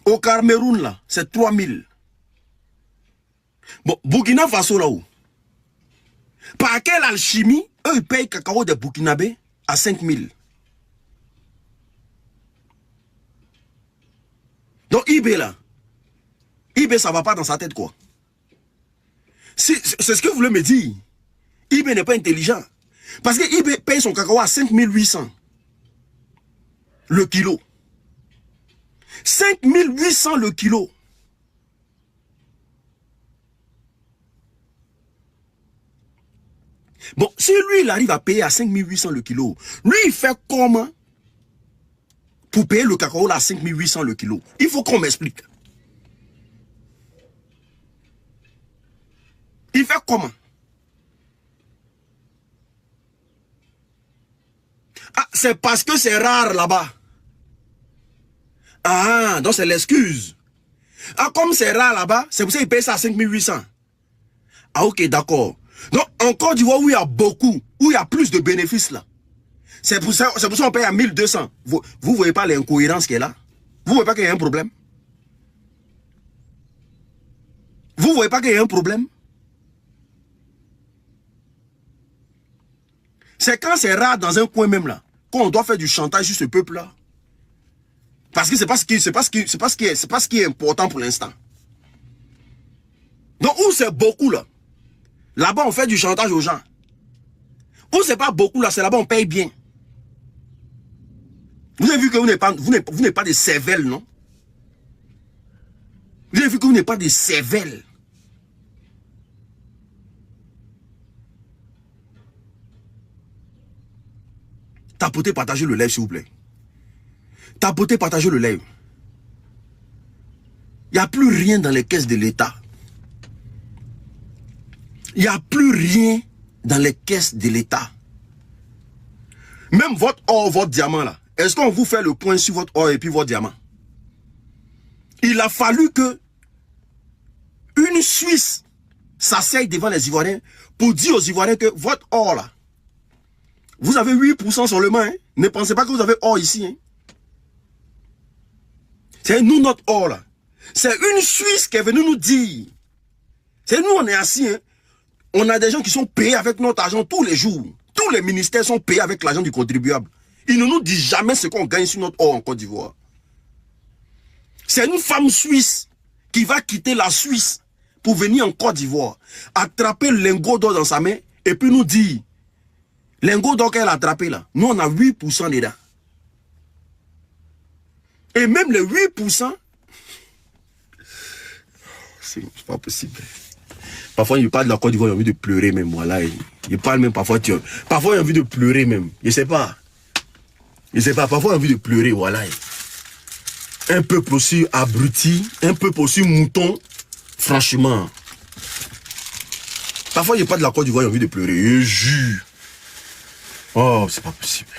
Au Cameroun là, c'est 3000. Bon, Burkina Faso là-haut, par quelle alchimie, eux ils payent cacao de Burkinabé à 5000. Donc IB là, IB ça va pas dans sa tête quoi. C'est ce que vous voulez me dire. IB n'est pas intelligent. Parce que IB paye son cacao à 5800 le kilo. 5800 le kilo. Bon, si lui il arrive à payer à 5800 le kilo, lui il fait comment pour payer le cacao à 5800 le kilo? Il faut qu'on m'explique. Il fait comment? Ah, c'est parce que c'est rare là-bas. Ah, donc c'est l'excuse. Ah, comme c'est rare là-bas, c'est pour ça qu'il paye ça à 5800. Ah, ok, d'accord. Donc, en Côte d'Ivoire, où il y a beaucoup, où il y a plus de bénéfices là, c'est pour ça qu'on paye à 1200. Vous voyez pas l'incohérence qui est là? Vous voyez pas qu'il y a un problème? Vous voyez pas qu'il y a un problème? C'est quand c'est rare dans un coin même là, qu'on doit faire du chantage sur ce peuple là. Parce que c'est pas ce qui est important pour l'instant. Donc où c'est beaucoup là, là-bas on fait du chantage aux gens. Où c'est pas beaucoup là, c'est là-bas on paye bien. Vous avez vu que vous n'êtes pas des cervelles, non? Vous avez vu que vous n'êtes pas des cervelles. Tapotez, partagez le live s'il vous plaît. Tapotez, partagez le live. Il n'y a plus rien dans les caisses de l'État. Il n'y a plus rien dans les caisses de l'État. Même votre or, votre diamant là. Est-ce qu'on vous fait le point sur votre or et puis votre diamant? Il a fallu que une Suisse s'asseye devant les Ivoiriens pour dire aux Ivoiriens que votre or là, vous avez 8% seulement. Hein? Ne pensez pas que vous avez or ici. Hein? C'est nous notre or là. C'est une Suisse qui est venue nous dire. C'est nous on est assis. Hein? On a des gens qui sont payés avec notre argent tous les jours. Tous les ministères sont payés avec l'argent du contribuable. Ils ne nous disent jamais ce qu'on gagne sur notre or en Côte d'Ivoire. C'est une femme suisse qui va quitter la Suisse pour venir en Côte d'Ivoire, attraper le lingot d'or dans sa main et puis nous dire Lingot d'or qu'elle a attrapé là. Nous, on a 8% dedans. Et même les 8%, c'est pas possible. Parfois, il parle de la Côte d'Ivoire, il a envie de pleurer même. Voilà. Il parle même parfois, parfois, il a envie de pleurer même. Je sais pas. Je sais pas, parfois, il a envie de pleurer, voilà. Un peuple aussi abruti, un peuple aussi mouton, franchement. Parfois, il parle de la Côte d'Ivoire, il a envie de pleurer. Je jure. Oh, c'est pas possible.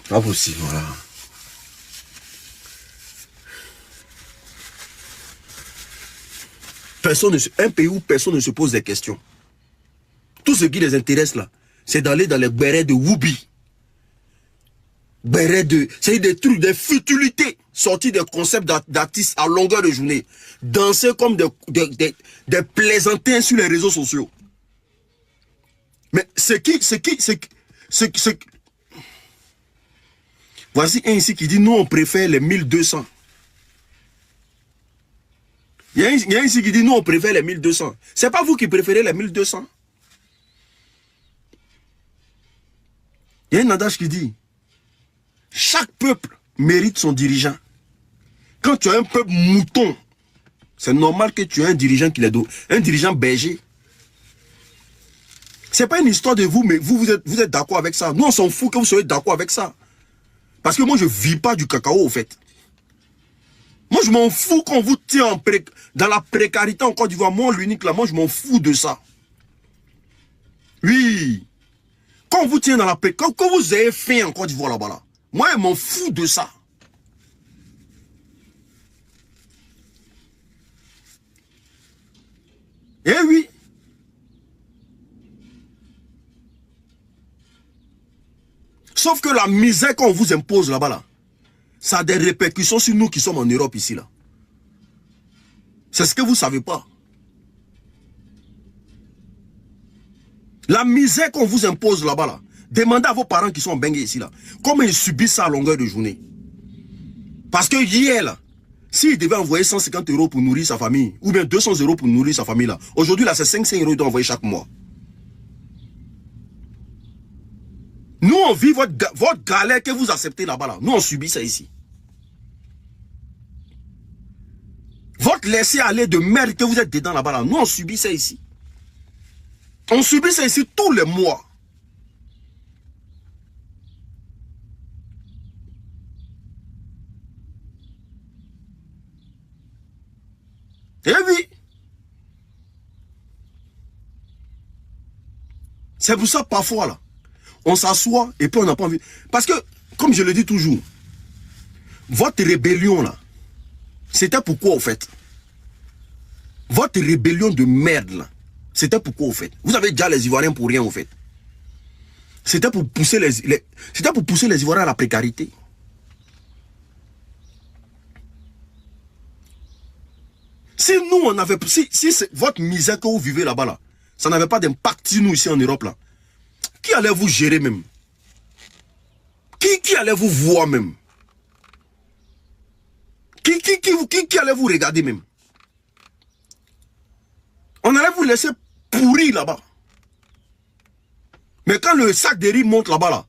Pas possible, voilà. Un pays où personne ne se pose des questions. Tout ce qui les intéresse là, c'est d'aller dans les bérets de Woubi. C'est des trucs, des futilités, sortis des concepts d'artistes à longueur de journée. Danser comme des plaisantins sur les réseaux sociaux. Mais voici un ici qui dit, nous on préfère les 1200. Il y a un ici qui dit, nous on préfère les 1200. C'est pas vous qui préférez les 1200. Il y a un adage qui dit, chaque peuple mérite son dirigeant. Quand tu as un peuple mouton, c'est normal que tu aies un dirigeant qui l'aide, un dirigeant berger. C'est pas une histoire de vous, mais vous êtes d'accord avec ça. Nous, on s'en fout que vous soyez d'accord avec ça. Parce que moi, je ne vis pas du cacao, au fait. Moi, je m'en fous qu'on vous tient dans la précarité en Côte d'Ivoire. Moi, l'unique là, moi, je m'en fous de ça. Oui. Quand on vous tient dans la précarité, quand vous avez faim en Côte d'Ivoire là-bas, là, moi, je m'en fous de ça. Eh oui. Sauf que la misère qu'on vous impose là-bas, là, ça a des répercussions sur nous qui sommes en Europe ici, là. C'est ce que vous ne savez pas. La misère qu'on vous impose là-bas, là, demandez à vos parents qui sont bengués ici, là, comment ils subissent ça à longueur de journée. Parce que hier, là, s'il devait envoyer 150 € pour nourrir sa famille, ou bien 200 € pour nourrir sa famille, là, aujourd'hui, là, c'est 500 € qu'il doit envoyer chaque mois. Nous, on vit votre galère que vous acceptez là-bas, là. Nous, on subit ça ici. Votre laisser-aller de merde que vous êtes dedans là-bas, là. Nous, on subit ça ici. On subit ça ici tous les mois. Eh oui. C'est pour ça, parfois, là, on s'assoit et puis on n'a pas envie. Parce que, comme je le dis toujours, votre rébellion, là, c'était pourquoi, au fait? Votre rébellion de merde, là, c'était pourquoi, au fait? Vous avez déjà les Ivoiriens pour rien, au fait. C'était pour pousser les Ivoiriens à la précarité. Si nous, on avait... Si votre misère que vous vivez là-bas, là, ça n'avait pas d'impact sur nous ici en Europe, là, qui allait vous gérer même? Qui allait vous voir même? Qui allait vous regarder même? On allait vous laisser pourrir là-bas. Mais quand le sac de riz monte là-bas, là,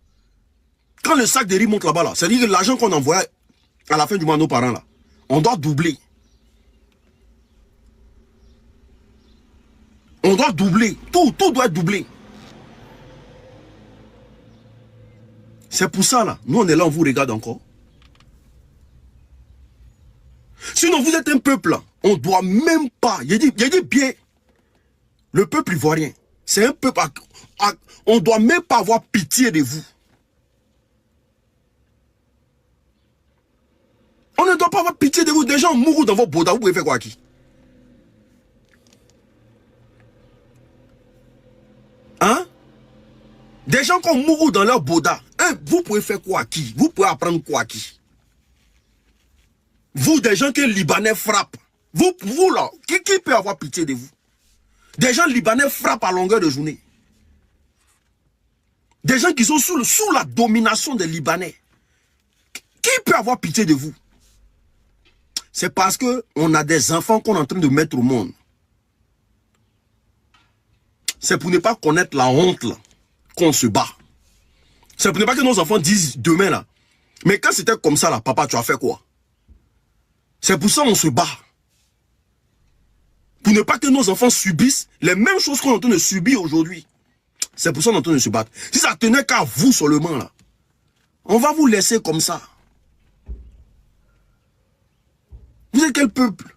quand le sac de riz monte là-bas, là, c'est-à-dire que l'argent qu'on envoie à la fin du mois à nos parents, là, on doit doubler. On doit doubler. Tout doit être doublé. C'est pour ça, là, nous on est là, on vous regarde encore. Sinon, vous êtes un peuple, là, on ne doit même pas, il dit bien, le peuple ivoirien, c'est un peuple, on ne doit même pas avoir pitié de vous. On ne doit pas avoir pitié de vous. Des gens mourent dans vos bodas, vous pouvez faire quoi à qui? Hein? Des gens qui mourent dans leur boda, hein, vous pouvez faire quoi à qui? Vous pouvez apprendre quoi à qui? Vous, des gens que les Libanais frappent, vous là, qui peut avoir pitié de vous? Des gens libanais frappent à longueur de journée. Des gens qui sont sous la domination des Libanais. Qui peut avoir pitié de vous? c'est parce qu'on a des enfants qu'on est en train de mettre au monde. C'est pour ne pas connaître la honte qu'on se bat. C'est pour ne pas que nos enfants disent demain là. Mais quand c'était comme ça là, papa, tu as fait quoi? C'est pour ça qu'on se bat. Pour ne pas que nos enfants subissent les mêmes choses qu'on est en train de subir aujourd'hui. C'est pour ça qu'on est en train de se battre. Si ça tenait qu'à vous seulement là, on va vous laisser comme ça. Vous êtes quel peuple?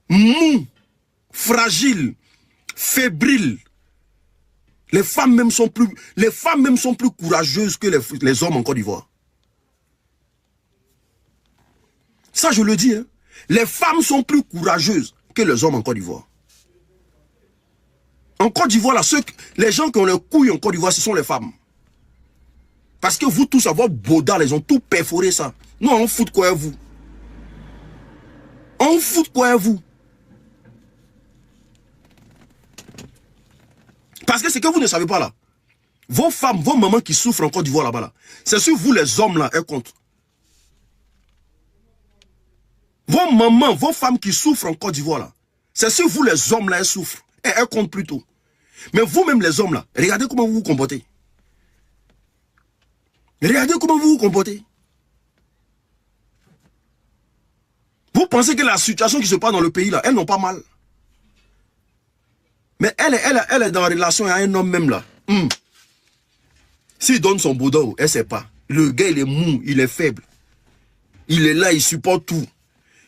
Mou, fragile, fébrile. Les femmes même sont plus courageuses que les hommes en Côte d'Ivoire. Ça, je le dis. Hein. Les femmes sont plus courageuses que les hommes en Côte d'Ivoire. En Côte d'Ivoire, les gens qui ont les couilles en Côte d'Ivoire, ce sont les femmes. Parce que vous tous, avoir Baudard, ils ont tout perforé ça. Nous, on fout quoi à vous? On fout quoi à vous? Parce que c'est que vous ne savez pas là. Vos femmes, vos mamans qui souffrent en Côte d'Ivoire là-bas, là, c'est sur vous les hommes là, elles comptent. Vos mamans, vos femmes qui souffrent en Côte d'Ivoire là, c'est sur vous les hommes là, elles souffrent. Et elles comptent plutôt. Mais vous-même les hommes là, regardez comment vous vous comportez. Regardez comment vous vous comportez. Vous pensez que la situation qui se passe dans le pays là, elles n'ont pas mal. Mais elle est dans relation à un homme même là. S'il donne son boudin, elle ne sait pas. Le gars il est mou, il est faible. Il est là, il supporte tout.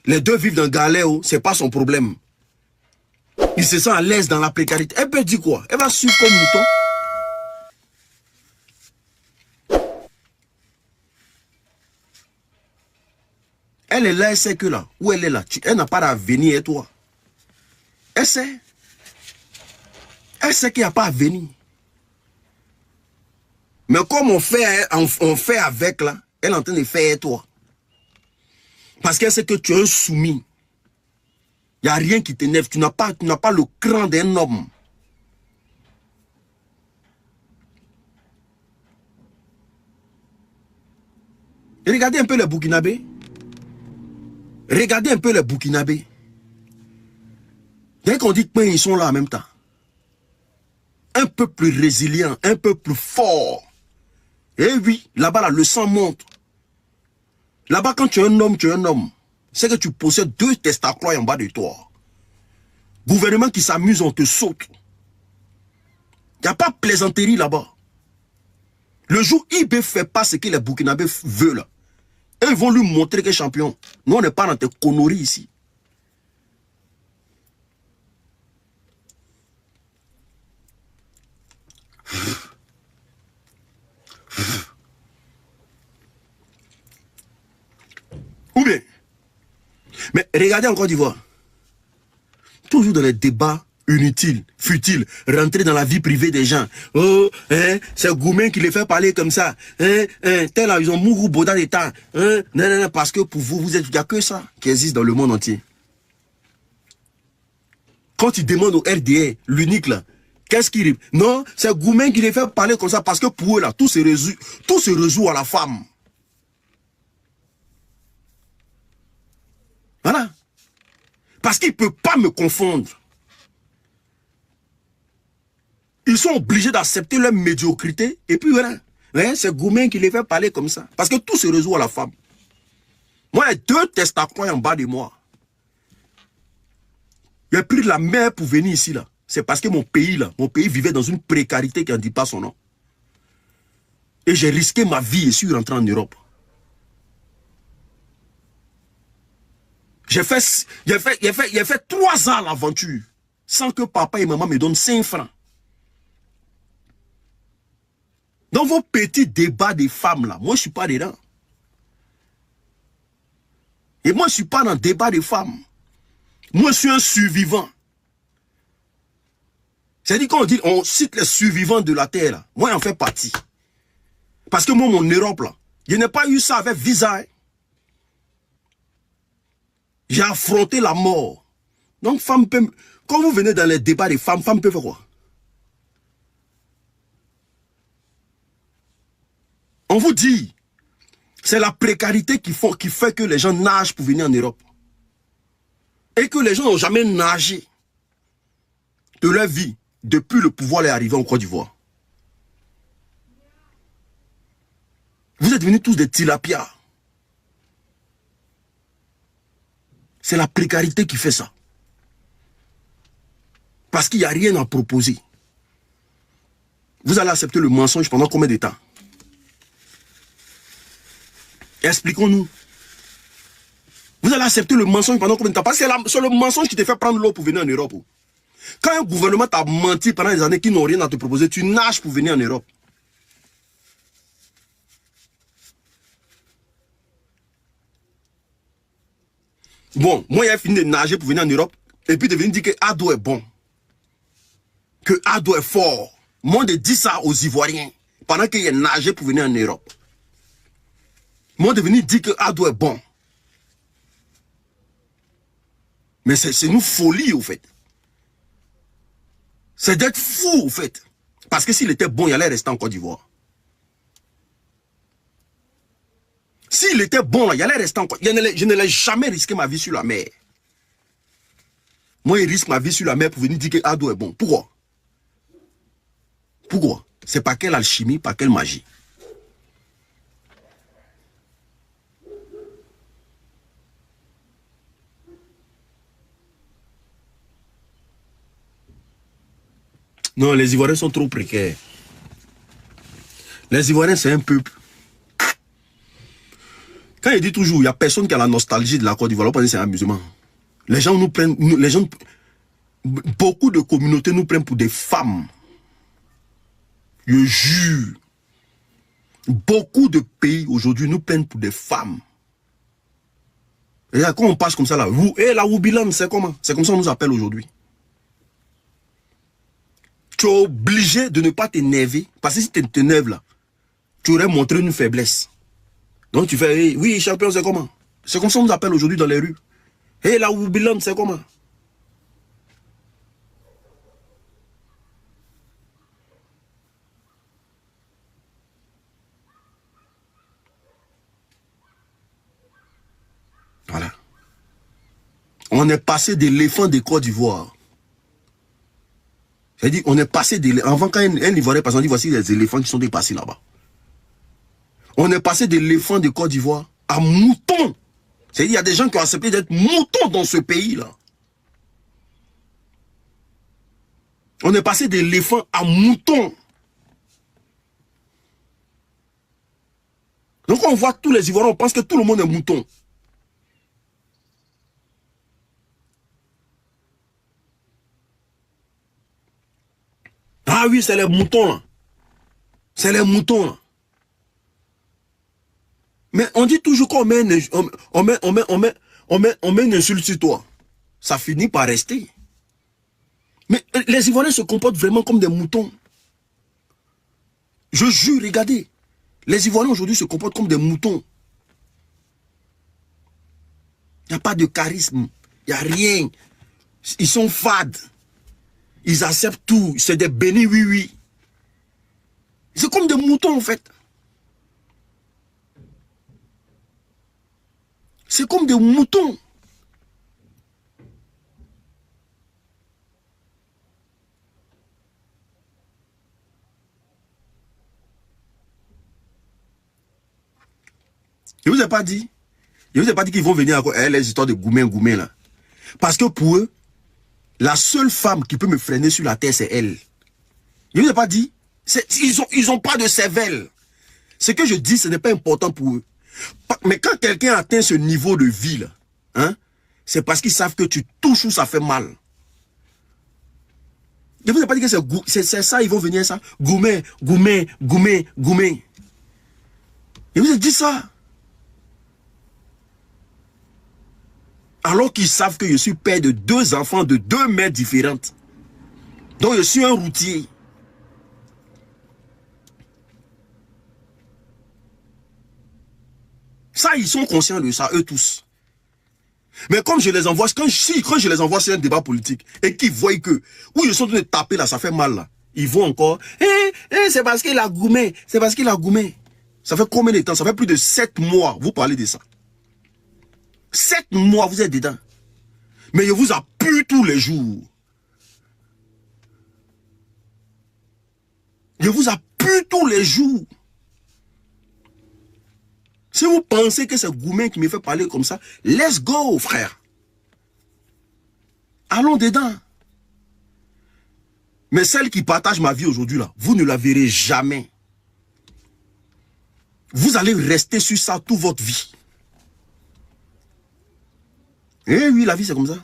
Les deux vivent dans galère, c'est pas son problème. Il se sent à l'aise dans la précarité. Elle peut dire quoi? Elle va suivre comme mouton. Elle est là, elle sait que là, où elle est là, elle n'a pas d'avenir et toi. Elle sait. Elle sait qu'il n'y a pas d'avenir. Mais comme on fait avec là, elle est en train de faire et toi. Parce qu'elle sait que tu es un soumis. Il n'y a rien qui t'énerve. Tu n'as pas le cran d'un homme. Et regardez un peu les Burkinabés. Regardez un peu les Burkinabés. Dès qu'on dit que ils sont là en même temps. Un peu plus résilient, un peu plus fort. Et oui, là-bas, là, le sang monte. Là-bas, quand tu es un homme, tu es un homme. C'est que tu possèdes 2 testacroix en bas de toi. Gouvernement qui s'amuse, on te saute. Il n'y a pas de plaisanterie là-bas. Le jour où IB ne fait pas ce que les Burkinabés veulent, ils vont lui montrer qu'il est champion. Nous, on n'est pas dans tes conneries ici. Ou bien, mais regardez en Côte d'Ivoire. Toujours dans les débats inutiles, futiles, rentrer dans la vie privée des gens. Oh, hein, c'est Goumen qui les fait parler comme ça. Tel là, ils ont mouru Baudard d'État. Non, parce que pour vous, il n'y a que ça qui existe dans le monde entier. Quand ils demandent au RDR, l'unique là, qu'est-ce qu'il dit? Non, c'est Goumen qui les fait parler comme ça parce que pour eux là, tout se résout à la femme. Voilà. Parce qu'il ne peut pas me confondre. Ils sont obligés d'accepter leur médiocrité. Et puis voilà. Ouais, c'est Goumen qui les fait parler comme ça. Parce que tout se résout à la femme. Moi, il y a 2 testacroix en bas de moi. J'ai pris de la mer pour venir ici là. C'est parce que mon pays vivait dans une précarité qui n'en dit pas son nom. Et j'ai risqué ma vie et suis rentré en Europe. J'ai fait 3 ans à l'aventure sans que papa et maman me donnent 5 francs. Dans vos petits débats des femmes là, moi je ne suis pas dedans. Et moi je ne suis pas dans le débat des femmes. Moi je suis un survivant. C'est-à-dire on cite les survivants de la terre là. Moi j'en fais partie. Parce que moi mon Europe là, je n'ai pas eu ça avec visa. Hein. J'ai affronté la mort. Donc, femme peut... Quand vous venez dans les débats des femmes, femme peut faire quoi? On vous dit, C'est la précarité qui fait que les gens nagent pour venir en Europe. Et que les gens n'ont jamais nagé de leur vie depuis le pouvoir est arrivé en Côte d'Ivoire. Vous êtes devenus tous des tilapias. C'est la précarité qui fait ça. Parce qu'il n'y a rien à proposer. Vous allez accepter le mensonge pendant combien de temps? Expliquons-nous. Vous allez accepter le mensonge pendant combien de temps? Parce que c'est le mensonge qui te fait prendre l'eau pour venir en Europe. Quand un gouvernement t'a menti pendant des années qui n'ont rien à te proposer, tu nages pour venir en Europe. Bon, moi j'ai fini de nager pour venir en Europe et puis de venir dire que Ado est bon. Que Ado est fort. Moi de dire ça aux Ivoiriens pendant qu'il est nagé pour venir en Europe. Moi de venir dire que Ado est bon. Mais c'est une folie au fait. C'est d'être fou au fait. Parce que s'il était bon, il allait rester en Côte d'Ivoire. S'il était bon, il allait rester en Côte d'Ivoire. Je ne l'ai jamais risqué ma vie sur la mer. Moi, il risque ma vie sur la mer pour venir dire que Ado est bon. Pourquoi? Pourquoi? C'est par quelle alchimie, par quelle magie? Non, les Ivoiriens sont trop précaires. Les Ivoiriens, c'est un peuple. Quand il dit toujours, il n'y a personne qui a la nostalgie de la Côte d'Ivoire, on pense que c'est un amusement. Les gens nous prennent, beaucoup de communautés nous prennent pour des femmes. Je jure. Beaucoup de pays aujourd'hui nous prennent pour des femmes. Et là, quand on passe comme ça là, la Woubilan, c'est comment? C'est comme ça qu'on nous appelle aujourd'hui. Tu es obligé de ne pas t'énerver. Parce que si tu t'énerves là, tu aurais montré une faiblesse. Donc tu fais, hey, oui, champion, c'est comment? C'est comme ça qu'on nous appelle aujourd'hui dans les rues. Hé, la Woubilan, c'est comment? Voilà. On est passé d'éléphant de Côte d'Ivoire. C'est-à-dire, on est passé d'éléphant. Avant, quand un Ivoirien passe, on dit voici les éléphants qui sont dépassés là-bas. On est passé d'éléphant de Côte d'Ivoire à mouton. C'est-à-dire, il y a des gens qui ont accepté d'être moutons dans ce pays-là. On est passé d'éléphant à mouton. Donc, on voit tous les Ivoiriens, on pense que tout le monde est mouton. Ah oui, c'est les moutons là. C'est les moutons là. Mais on dit toujours qu'on met une insulte sur toi. Ça finit par rester. Mais les Ivoiriens se comportent vraiment comme des moutons. Je jure, regardez. Les Ivoiriens aujourd'hui se comportent comme des moutons. Il n'y a pas de charisme. Il n'y a rien. Ils sont fades. Ils acceptent tout. C'est des bénis oui. C'est comme des moutons en fait. C'est comme des moutons. Je ne vous ai pas dit. Je ne vous ai pas dit qu'ils vont venir à les histoires de Goumé là. Parce que pour eux, la seule femme qui peut me freiner sur la terre, c'est elle. Je ne vous ai pas dit. Ils ont pas de cervelle. Ce que je dis, ce n'est pas important pour eux. Mais quand quelqu'un atteint ce niveau de vie, là, hein, c'est parce qu'ils savent que tu touches ou ça fait mal. Je ne vous ai pas dit que c'est ça, ils vont venir ça. Goumé. Je vous ai dit ça. Alors qu'ils savent que je suis père de 2 enfants de 2 mères différentes. Donc je suis un routier. Ça, ils sont conscients de ça, eux tous. Mais comme je les envoie, quand je les envoie sur un débat politique, et qu'ils voient que, où ils sont en train de taper là, ça fait mal là, ils vont encore, c'est parce qu'il a goumé, c'est parce qu'il a goumé. Ça fait combien de temps? Ça fait plus de 7 mois, vous parlez de ça. 7 mois, vous êtes dedans. Mais je vous appuie tous les jours. Je vous appuie tous les jours. Si vous pensez que c'est Goumen qui me fait parler comme ça, let's go, frère. Allons dedans. Mais celle qui partage ma vie aujourd'hui, là, vous ne la verrez jamais. Vous allez rester sur ça toute votre vie. Eh oui, la vie c'est comme ça.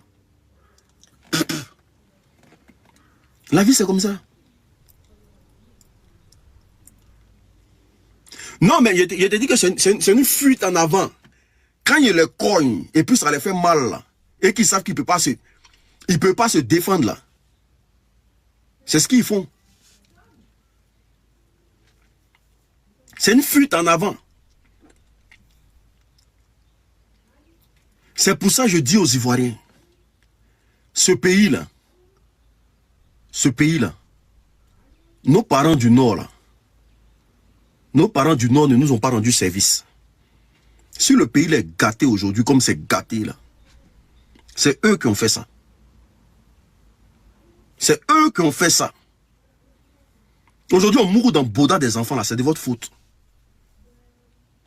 La vie c'est comme ça. Non, mais je te dis que c'est une fuite en avant. Quand il les cogne, et puis ça les fait mal, là, et qu'ils savent qu'ils ne peuvent pas se défendre, là. C'est ce qu'ils font. C'est une fuite en avant. C'est pour ça que je dis aux Ivoiriens, ce pays-là, nos parents du Nord, là, nos parents du Nord ne nous ont pas rendu service. Si le pays est gâté aujourd'hui, comme c'est gâté là, c'est eux qui ont fait ça. C'est eux qui ont fait ça. Aujourd'hui, on mourut dans Boda des enfants là, c'est de votre faute.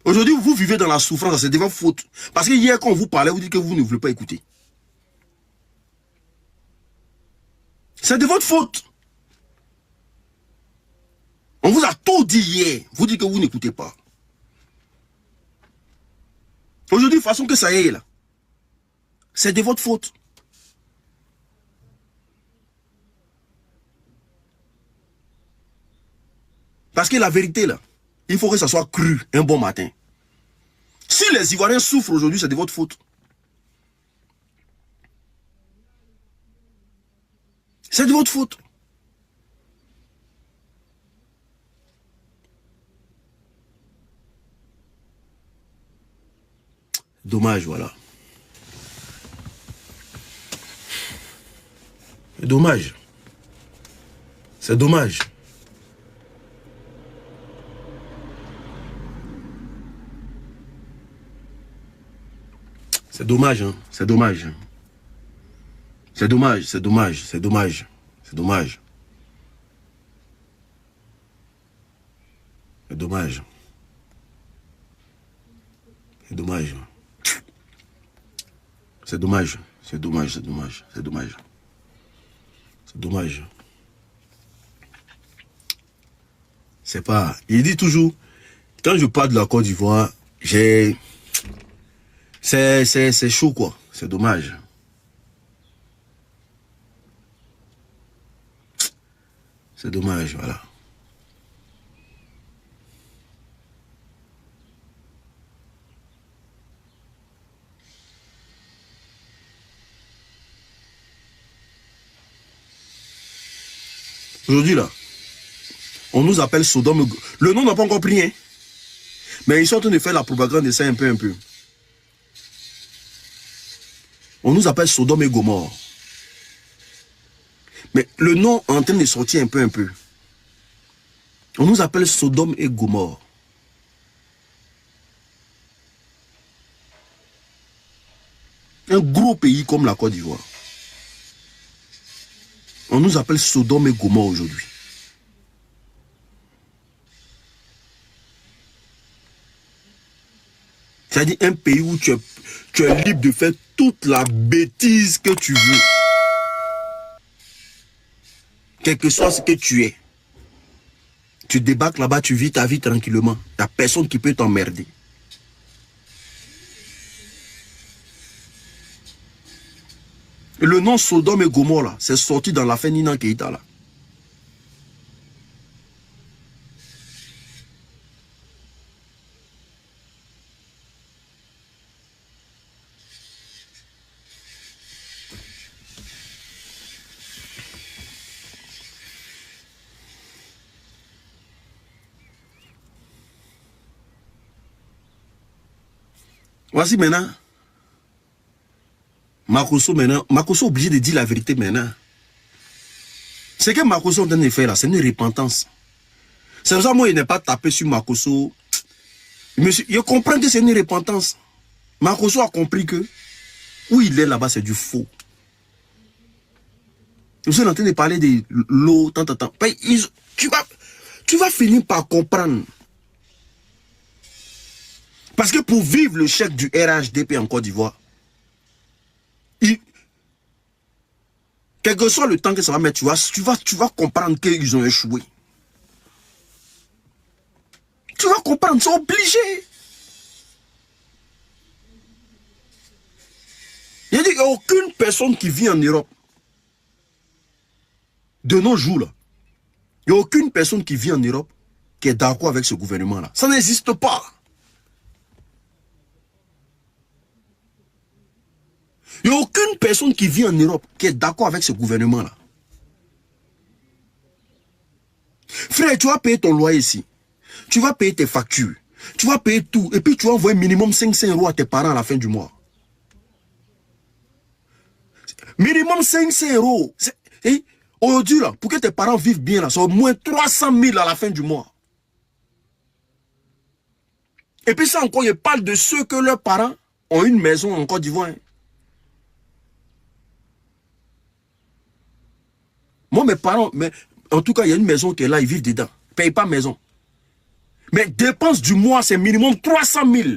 Aujourd'hui, vous vivez dans la souffrance, c'est de votre faute. Parce que hier, quand on vous parlait, vous dites que vous ne voulez pas écouter. C'est de votre faute. On vous a tout dit hier. Vous dites que vous n'écoutez pas. Aujourd'hui, de façon que ça y est là, c'est de votre faute. Parce que la vérité là, il faut que ça soit cru un bon matin. Si les Ivoiriens souffrent aujourd'hui, c'est de votre faute. C'est de votre faute. Dommage, voilà. C'est dommage. C'est dommage. C'est dommage, hein. C'est dommage. C'est dommage, c'est dommage, c'est dommage. C'est dommage. C'est dommage. C'est dommage. C'est dommage. C'est dommage, c'est dommage, c'est dommage. C'est dommage. C'est pas... Il dit toujours, quand je parle de la Côte d'Ivoire, j'ai... C'est chaud, quoi. C'est dommage. C'est dommage, voilà. Aujourd'hui, là, on nous appelle Sodome. Le nom n'a pas encore pris, hein. Mais ils sont en train de faire la propagande de ça un peu. On nous appelle Sodome et Gomorrhe. Mais le nom est en train de sortir un peu. On nous appelle Sodome et Gomorrhe. Un gros pays comme la Côte d'Ivoire. On nous appelle Sodome et Gomorrhe aujourd'hui. C'est-à-dire un pays où tu es libre de faire toute la bêtise que tu veux. Quel que soit ce que tu es. Tu débarques là-bas, tu vis ta vie tranquillement. Il n'y a personne qui peut t'emmerder. Le nom Sodome et Gomorrhe, là, c'est sorti dans l'affaire Nina Keïta, là. Voici maintenant. Makosso maintenant. Makosso est obligé de dire la vérité maintenant. Ce que Makosso est en train de faire là, c'est une repentance. C'est pour ça que moi, il n'est pas tapé sur Makosso. Monsieur, je comprends que c'est une repentance. Marcoso a compris que où il est là-bas, c'est du faux. Vous êtes en train de parler de l'eau, tant. Tu vas finir par comprendre. Parce que pour vivre le chèque du RHDP en Côte d'Ivoire, quel que soit le temps que ça va mettre, tu vas comprendre qu'ils ont échoué. Tu vas comprendre, c'est obligé. Il n'y a aucune personne qui vit en Europe, de nos jours là, il n'y a aucune personne qui vit en Europe qui est d'accord avec ce gouvernement-là. Ça n'existe pas. Il n'y a aucune personne qui vit en Europe qui est d'accord avec ce gouvernement-là. Frère, tu vas payer ton loyer ici. Tu vas payer tes factures. Tu vas payer tout. Et puis tu vas envoyer minimum 500 € à tes parents à la fin du mois. Minimum 500 €. Aujourd'hui, là, pour que tes parents vivent bien, là, c'est au moins 300 000 à la fin du mois. Et puis ça encore, je parle de ceux que leurs parents ont une maison en Côte d'Ivoire. Moi, mes parents, mais en tout cas, il y a une maison qui est là, ils vivent dedans. Ils ne payent pas maison. Mais dépenses du mois, c'est minimum 300 000.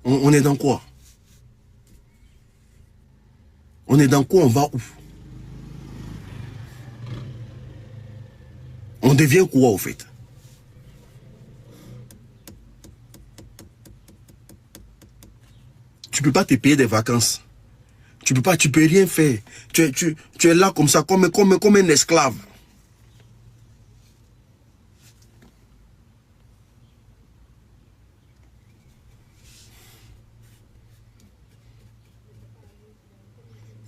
On est dans quoi? On est dans quoi? On va où? On devient quoi au fait? Tu ne peux pas te payer des vacances. Tu peux rien faire. Tu es là comme ça, comme un esclave.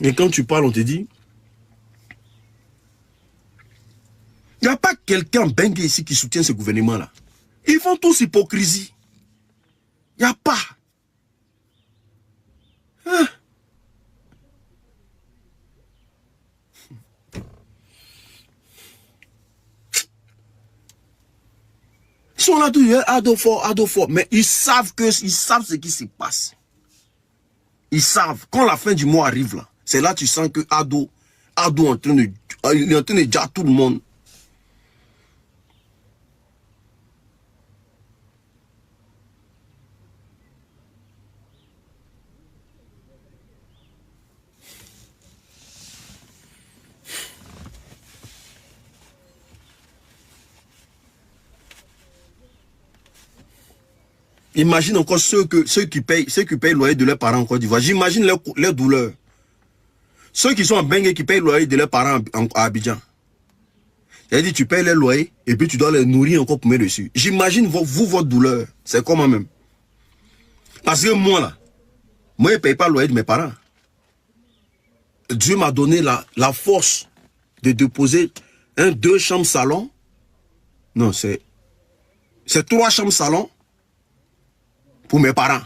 Et quand tu parles, on te dit, il n'y a pas quelqu'un bengue ici qui soutient ce gouvernement-là. Ils font tous hypocrisie. Il n'y a pas. Hein? Ils sont là tous, ado fort, mais ils savent ce qui se passe. Ils savent. Quand la fin du mois arrive là, c'est là que tu sens que Ado il est en train de dire à tout le monde. Imagine encore ceux qui payent le loyer de leurs parents en Côte d'Ivoire. J'imagine leur douleur. Ceux qui sont en Bengue et qui payent le loyer de leurs parents à Abidjan. C'est-à-dire tu payes les loyers et puis tu dois les nourrir encore pour mettre dessus. J'imagine votre douleur. C'est comment même. Parce que moi là, moi je ne paye pas le loyer de mes parents. Dieu m'a donné la force de déposer 2 chambres salon. Non, c'est 3 chambres salon pour mes parents.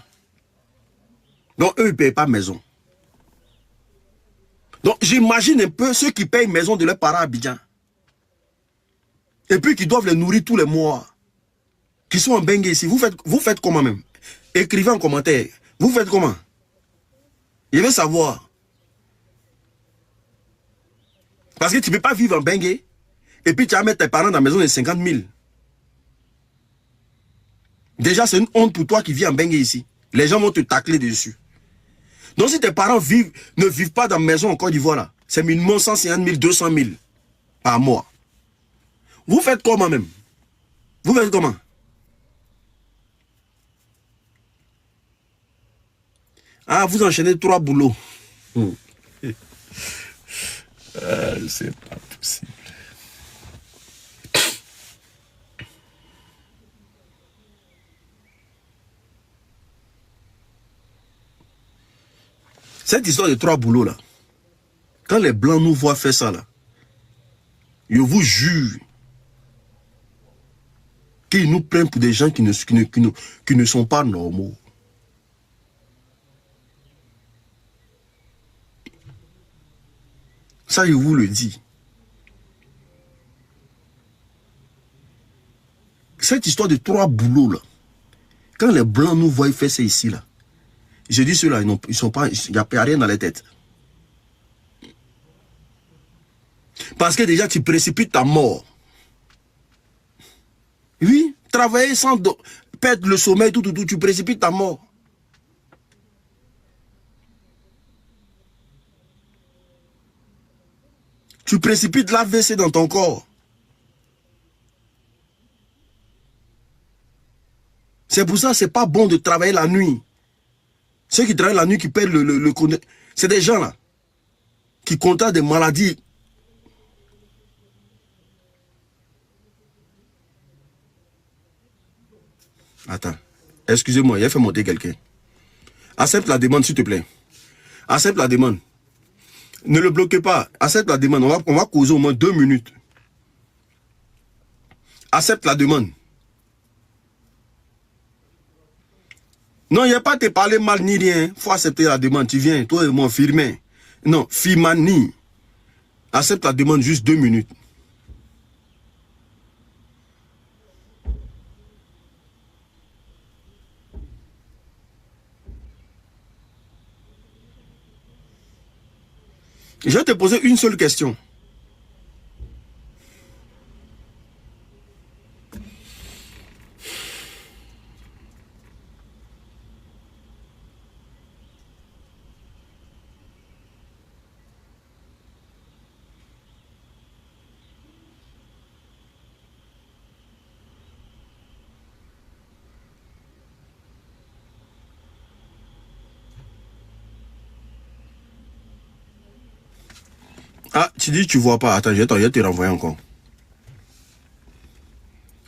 Donc eux, ils ne payent pas maison. Donc j'imagine un peu ceux qui payent maison de leurs parents à Abidjan. Et puis qui doivent les nourrir tous les mois. Qui sont en Bengue ici. Vous faites comment même? Écrivez en commentaire. Vous faites comment? Je veux savoir. Parce que tu ne peux pas vivre en Bengue et puis tu vas mettre tes parents dans la maison de 50 000. Déjà, c'est une honte pour toi qui vis en Bengue ici. Les gens vont te tacler dessus. Donc si tes parents ne vivent pas dans la maison en Côte d'Ivoire là, c'est minimum 150 000, 200 000 par mois. Vous faites comment même? Vous faites comment? Ah, vous enchaînez 3 boulots. C'est pas possible. Cette histoire de 3 boulots là, Quand les blancs nous voient faire ça là, je vous jure qu'ils nous prennent pour des gens qui ne sont pas normaux. Ça, je vous le dis. Cette histoire de 3 boulots là, quand les blancs nous voient faire ça ici là, je dis ceux-là, ils sont pas, il n'y a rien dans les têtes. Parce que déjà, tu précipites ta mort. Oui, travailler sans perdre le sommeil, tout, tu précipites ta mort. Tu précipites l'AVC dans ton corps. C'est pour ça que c'est pas bon de travailler la nuit. Ceux qui travaillent la nuit, qui perdent le c'est des gens là, qui contractent des maladies. Attends, excusez-moi, il a fait monter quelqu'un. Accepte la demande, s'il te plaît. Accepte la demande. Ne le bloquez pas. Accepte la demande. On va causer au moins 2 minutes. Accepte la demande. Non, il n'y a pas à te parler mal ni rien. Il faut accepter la demande. Tu viens, toi et moi, firmer. Non, Fimani. Accepte la demande juste 2 minutes. Je vais te poser une seule question. Ah, tu dis que tu vois pas. Attends, je vais te renvoyer encore.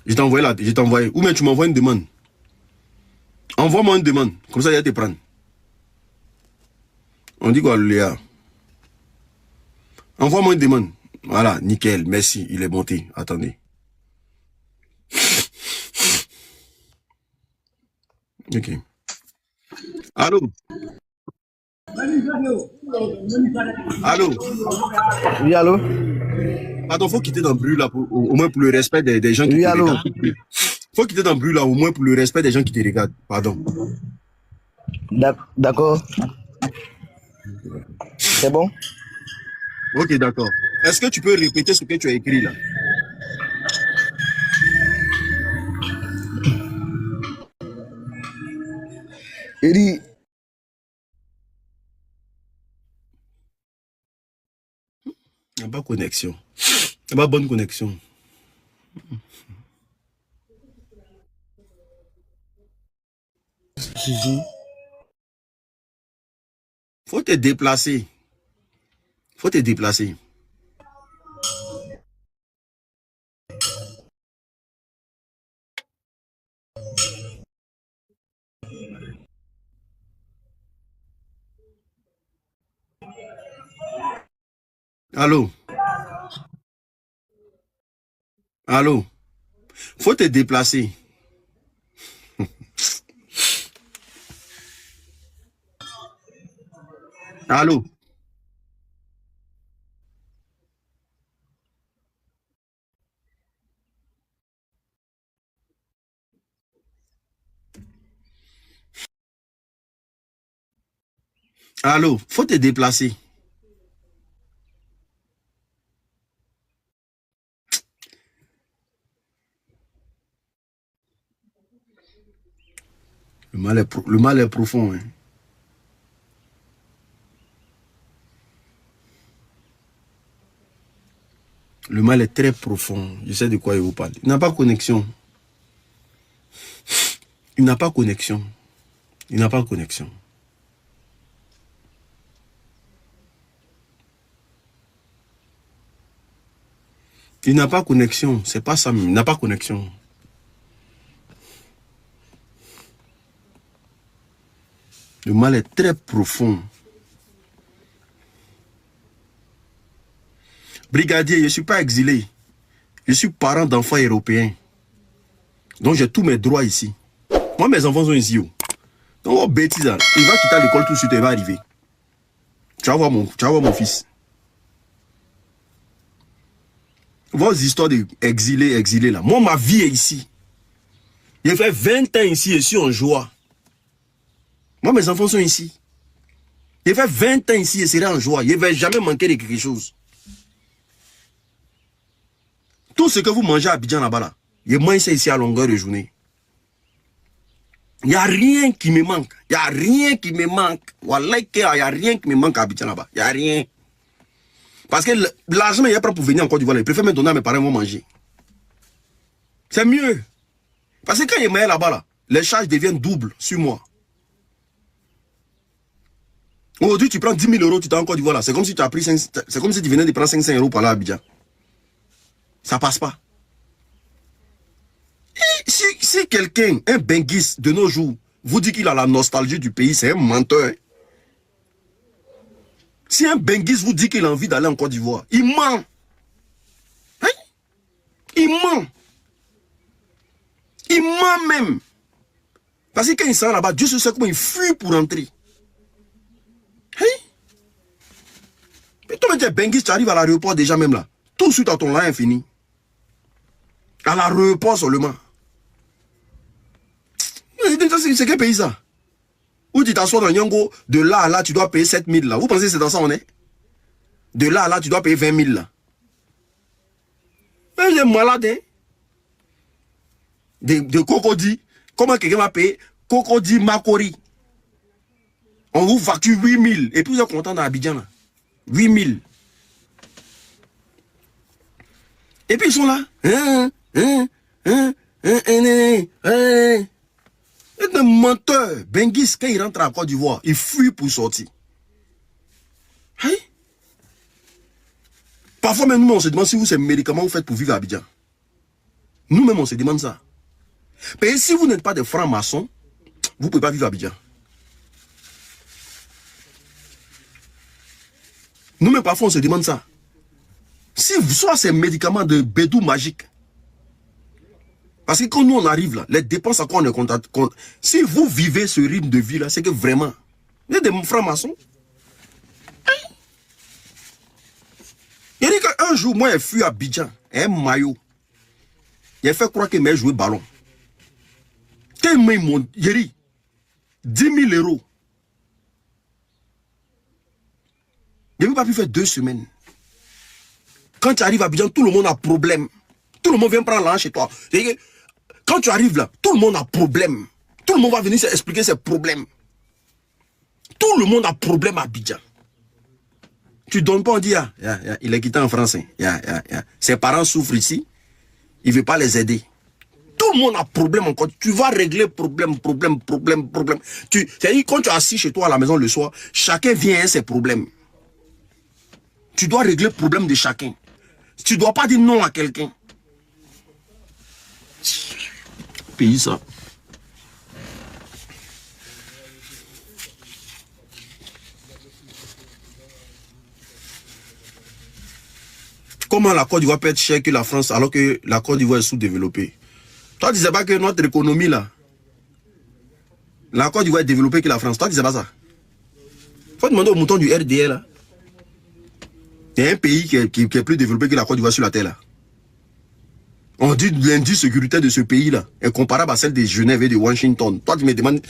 Je t'ai envoyé là, je t'ai envoyé. Ou bien tu m'envoies une demande. Envoie-moi une demande. Comme ça, je vais te prendre. On dit quoi, Léa? Envoie-moi une demande. Voilà, nickel, merci, il est monté. Attendez. Ok. Allô? Allô? Oui, allô? Pardon, faut quitter dans le bruit là, au moins pour le respect des gens qui Oui, te allô? regardent. Faut quitter dans le bruit là, au moins pour le respect des gens qui te regardent. Pardon. D'accord. C'est bon? Ok, d'accord. Est-ce que tu peux répéter ce que tu as écrit là? Il dit, Il n'y a pas de connexion. Il n'y a pas bonne connexion. Gigi. Faut te déplacer. Faut te déplacer. Allô? Allô? Faut te déplacer. Allô? Allô? Faut te déplacer. Le mal est profond. Hein. Le mal est très profond. Je sais de quoi il vous parle. Il n'a pas connexion. Il n'a pas connexion. Il n'a pas connexion. Il n'a pas connexion. C'est pas ça même. Il n'a pas connexion. Le mal est très profond. Brigadier, je ne suis pas exilé. Je suis parent d'enfants européens. Donc j'ai tous mes droits ici. Moi, mes enfants sont ici. Oh. Donc, oh, bêtise, hein. Il va quitter l'école tout de suite, il va arriver. Tu vas voir mon fils. Vos histoires d'exilés, là. Moi, ma vie est ici. J'ai fait 20 ans ici, je suis en joie. Moi, mes enfants sont ici. J'ai fait 20 ans ici, je serai en joie. Je ne vais jamais manquer de quelque chose. Tout ce que vous mangez à Abidjan là-bas, là, je mange ça ici à longueur de journée. Il n'y a rien qui me manque. Il n'y a rien qui me manque. Wallah, il n'y a rien qui me manque à Abidjan là-bas. Il n'y a rien. Parce que l'argent, il y a pas pour venir en Côte d'Ivoire. Il préfère me donner à mes parents, vont manger. C'est mieux. Parce que quand il est là-bas, là, les charges deviennent doubles sur moi. Aujourd'hui, tu prends 10 000 euros, tu t'es en Côte d'Ivoire là. C'est comme si tu as pris c'est comme si tu venais de prendre 500 euros par là à Abidjan. Ça passe pas. Et si quelqu'un, un benguis de nos jours, vous dit qu'il a la nostalgie du pays, c'est un menteur. Si un benguis vous dit qu'il a envie d'aller en Côte d'Ivoire, il ment. Hein? Il ment. Il ment même. Parce que quand il sort là-bas, Dieu sait comment il fuit pour entrer. Hein? Mais toi, tu es benguis, tu arrives à l'aéroport déjà même là. Tout de suite à ton là infini. À l'aéroport seulement. C'est quel pays ça? Où tu t'assois dans Nyongo, de là à là, tu dois payer 7 000 là. Vous pensez que c'est dans ça on est? De là à là, tu dois payer 20 000 là. Mais j'ai malade, hein? De Cocody. Comment quelqu'un va payer Cocody Makori? On vous facture 8 000. Et puis vous êtes content dans Abidjan là. 8 000. Et puis ils sont là. C'est un menteur. Benguis, quand il rentre à Côte d'Ivoire, il fuit pour sortir. Hein? Parfois même nous, on se demande si vous, ces médicaments vous faites pour vivre à Abidjan. Nous-mêmes, on se demande ça. Mais si vous n'êtes pas des francs-maçons, vous ne pouvez pas vivre à Abidjan. Nous-mêmes, parfois, on se demande ça. Si soit ces médicaments de bédou magique. Parce que quand nous, on arrive là, les dépenses à quoi on est compte. Si vous vivez ce rythme de vie là, c'est que vraiment, vous êtes des francs-maçons. Hein? Il dit qu'un jour, moi, j'ai fui à Abidjan, un maillot. Il a fait croire qu'il m'a joué ballon. Quand il m'a dit, 10 000 euros. Je n'ai pas pu faire 2 semaines. Quand tu arrives à Abidjan, tout le monde a problème. Tout le monde vient prendre l'argent chez toi. Quand tu arrives là, tout le monde a problème. Tout le monde va venir expliquer ses problèmes. Tout le monde a problème à Abidjan. Tu donnes pas, on dit, il est quitté en français. Ses parents souffrent ici. Il ne veut pas les aider. Tout le monde a problème encore. Tu vas régler problème. C'est-à-dire, quand tu es assis chez toi à la maison le soir, chacun vient ses problèmes. Tu dois régler le problème de chacun. Tu ne dois pas dire non à quelqu'un. Pays ça. Comment la Côte d'Ivoire peut être chère que la France alors que la Côte d'Ivoire est sous-développée? Toi, tu ne disais pas que notre économie là, la Côte d'Ivoire est développée que la France. Toi, tu ne disais pas ça. Il faut demander au mouton du RDA là. Il y a un pays qui est plus développé que la Côte d'Ivoire sur la terre là. On dit l'indice sécuritaire de ce pays-là est comparable à celle de Genève et de Washington. Toi, tu me demandes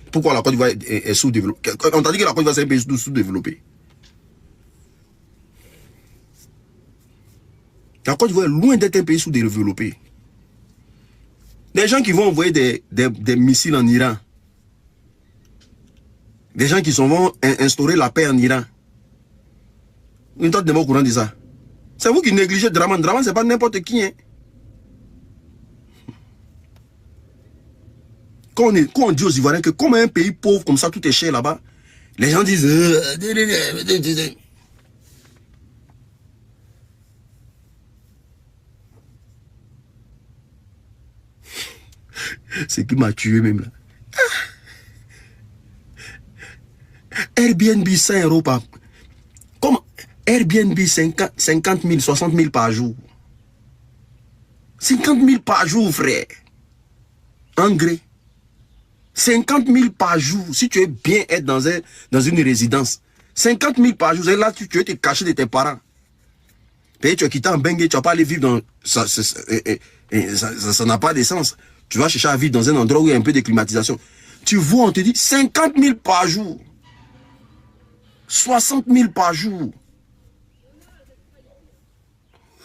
pourquoi la Côte d'Ivoire est sous-développée. On t'a dit que la Côte d'Ivoire c'est un pays sous-développé. La Côte d'Ivoire est loin d'être un pays sous-développé. Des gens qui vont envoyer des missiles en Iran. Des gens qui vont instaurer la paix en Iran. Une tête de mots au courant de ça. C'est vous qui négligez Draman. Draman, c'est pas n'importe qui. Hein. Quand on dit aux Ivoiriens que comme un pays pauvre comme ça, tout est cher là-bas, les gens disent... C'est qui m'a tué même là. Airbnb 5 euros par... Comment Airbnb, 50 000, 60 000 par jour. 50 000 par jour, frère. Engrais. 50 000 par jour. Si tu es bien être dans une résidence. 50 000 par jour. Là, tu veux te cacher de tes parents. Puis tu as quitté en Bengue, tu vas pas aller vivre dans... Ça n'a pas de sens. Tu vas chercher à vivre dans un endroit où il y a un peu de climatisation. Tu vois, on te dit 50 000 par jour. 60 000 par jour.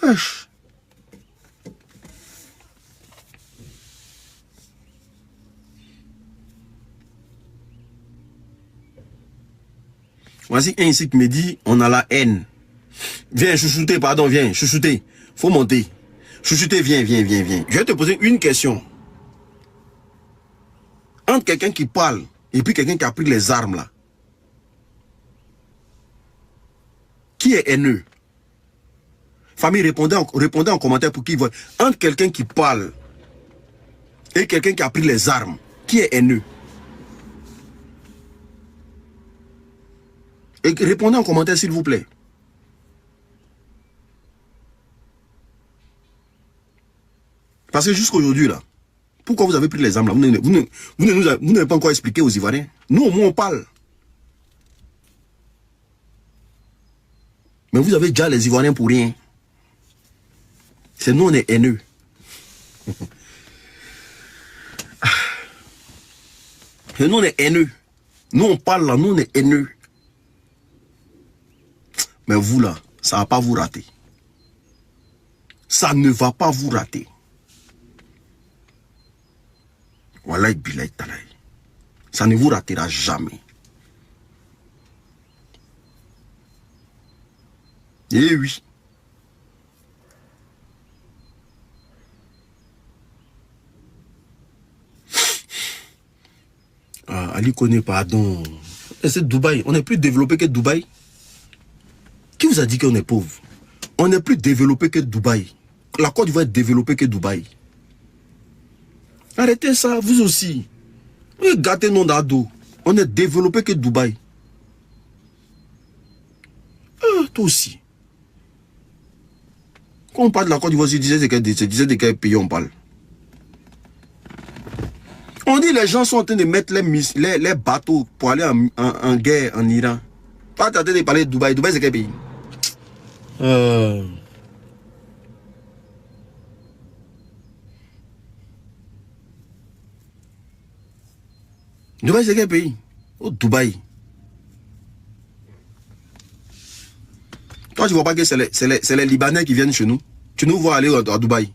Wesh. Voici un ici qui me dit, on a la haine. Viens, chouchouter, pardon, viens, chouchouter. Faut monter. Chouchouter, viens. Je vais te poser une question. Entre quelqu'un qui parle et puis quelqu'un qui a pris les armes là. Qui est haineux? Famille, répondez en commentaire pour qui voit. Entre quelqu'un qui parle et quelqu'un qui a pris les armes, qui est haineux? Et répondez en commentaire s'il vous plaît. Parce que jusqu'aujourd'hui là, pourquoi vous avez pris les armes là? Vous n'avez pas encore expliqué aux Ivoiriens. Nous au moins on parle. Mais vous avez déjà les Ivoiriens pour rien. C'est nous on est haineux. Et nous on est haineux. Nous on parle là, nous on est haineux. Mais vous là, ça ne va pas vous rater. Ça ne va pas vous rater. Wallahi billahi talahi. Ça ne vous ratera jamais. Eh oui. Ah, Ali connaît, pardon. Et c'est Dubaï. On est plus développé que Dubaï. Qui vous a dit qu'on est pauvre? On est plus développé que Dubaï. La Côte d'Ivoire est développée que Dubaï. Arrêtez ça, vous aussi. Vous gâtez nos d'ado. On est développé que Dubaï. Ah, toi aussi. Quand on parle de la Côte d'Ivoire, je disais de quel pays on parle. On dit les gens sont en train de mettre les bateaux pour aller en guerre en Iran. Pas en train de parler de Dubaï. Dubaï, c'est quel pays? Dubaï, c'est quel pays? Oh, Dubaï. Toi, tu vois pas que c'est les Libanais qui viennent chez nous. Tu nous vois aller à Dubaï.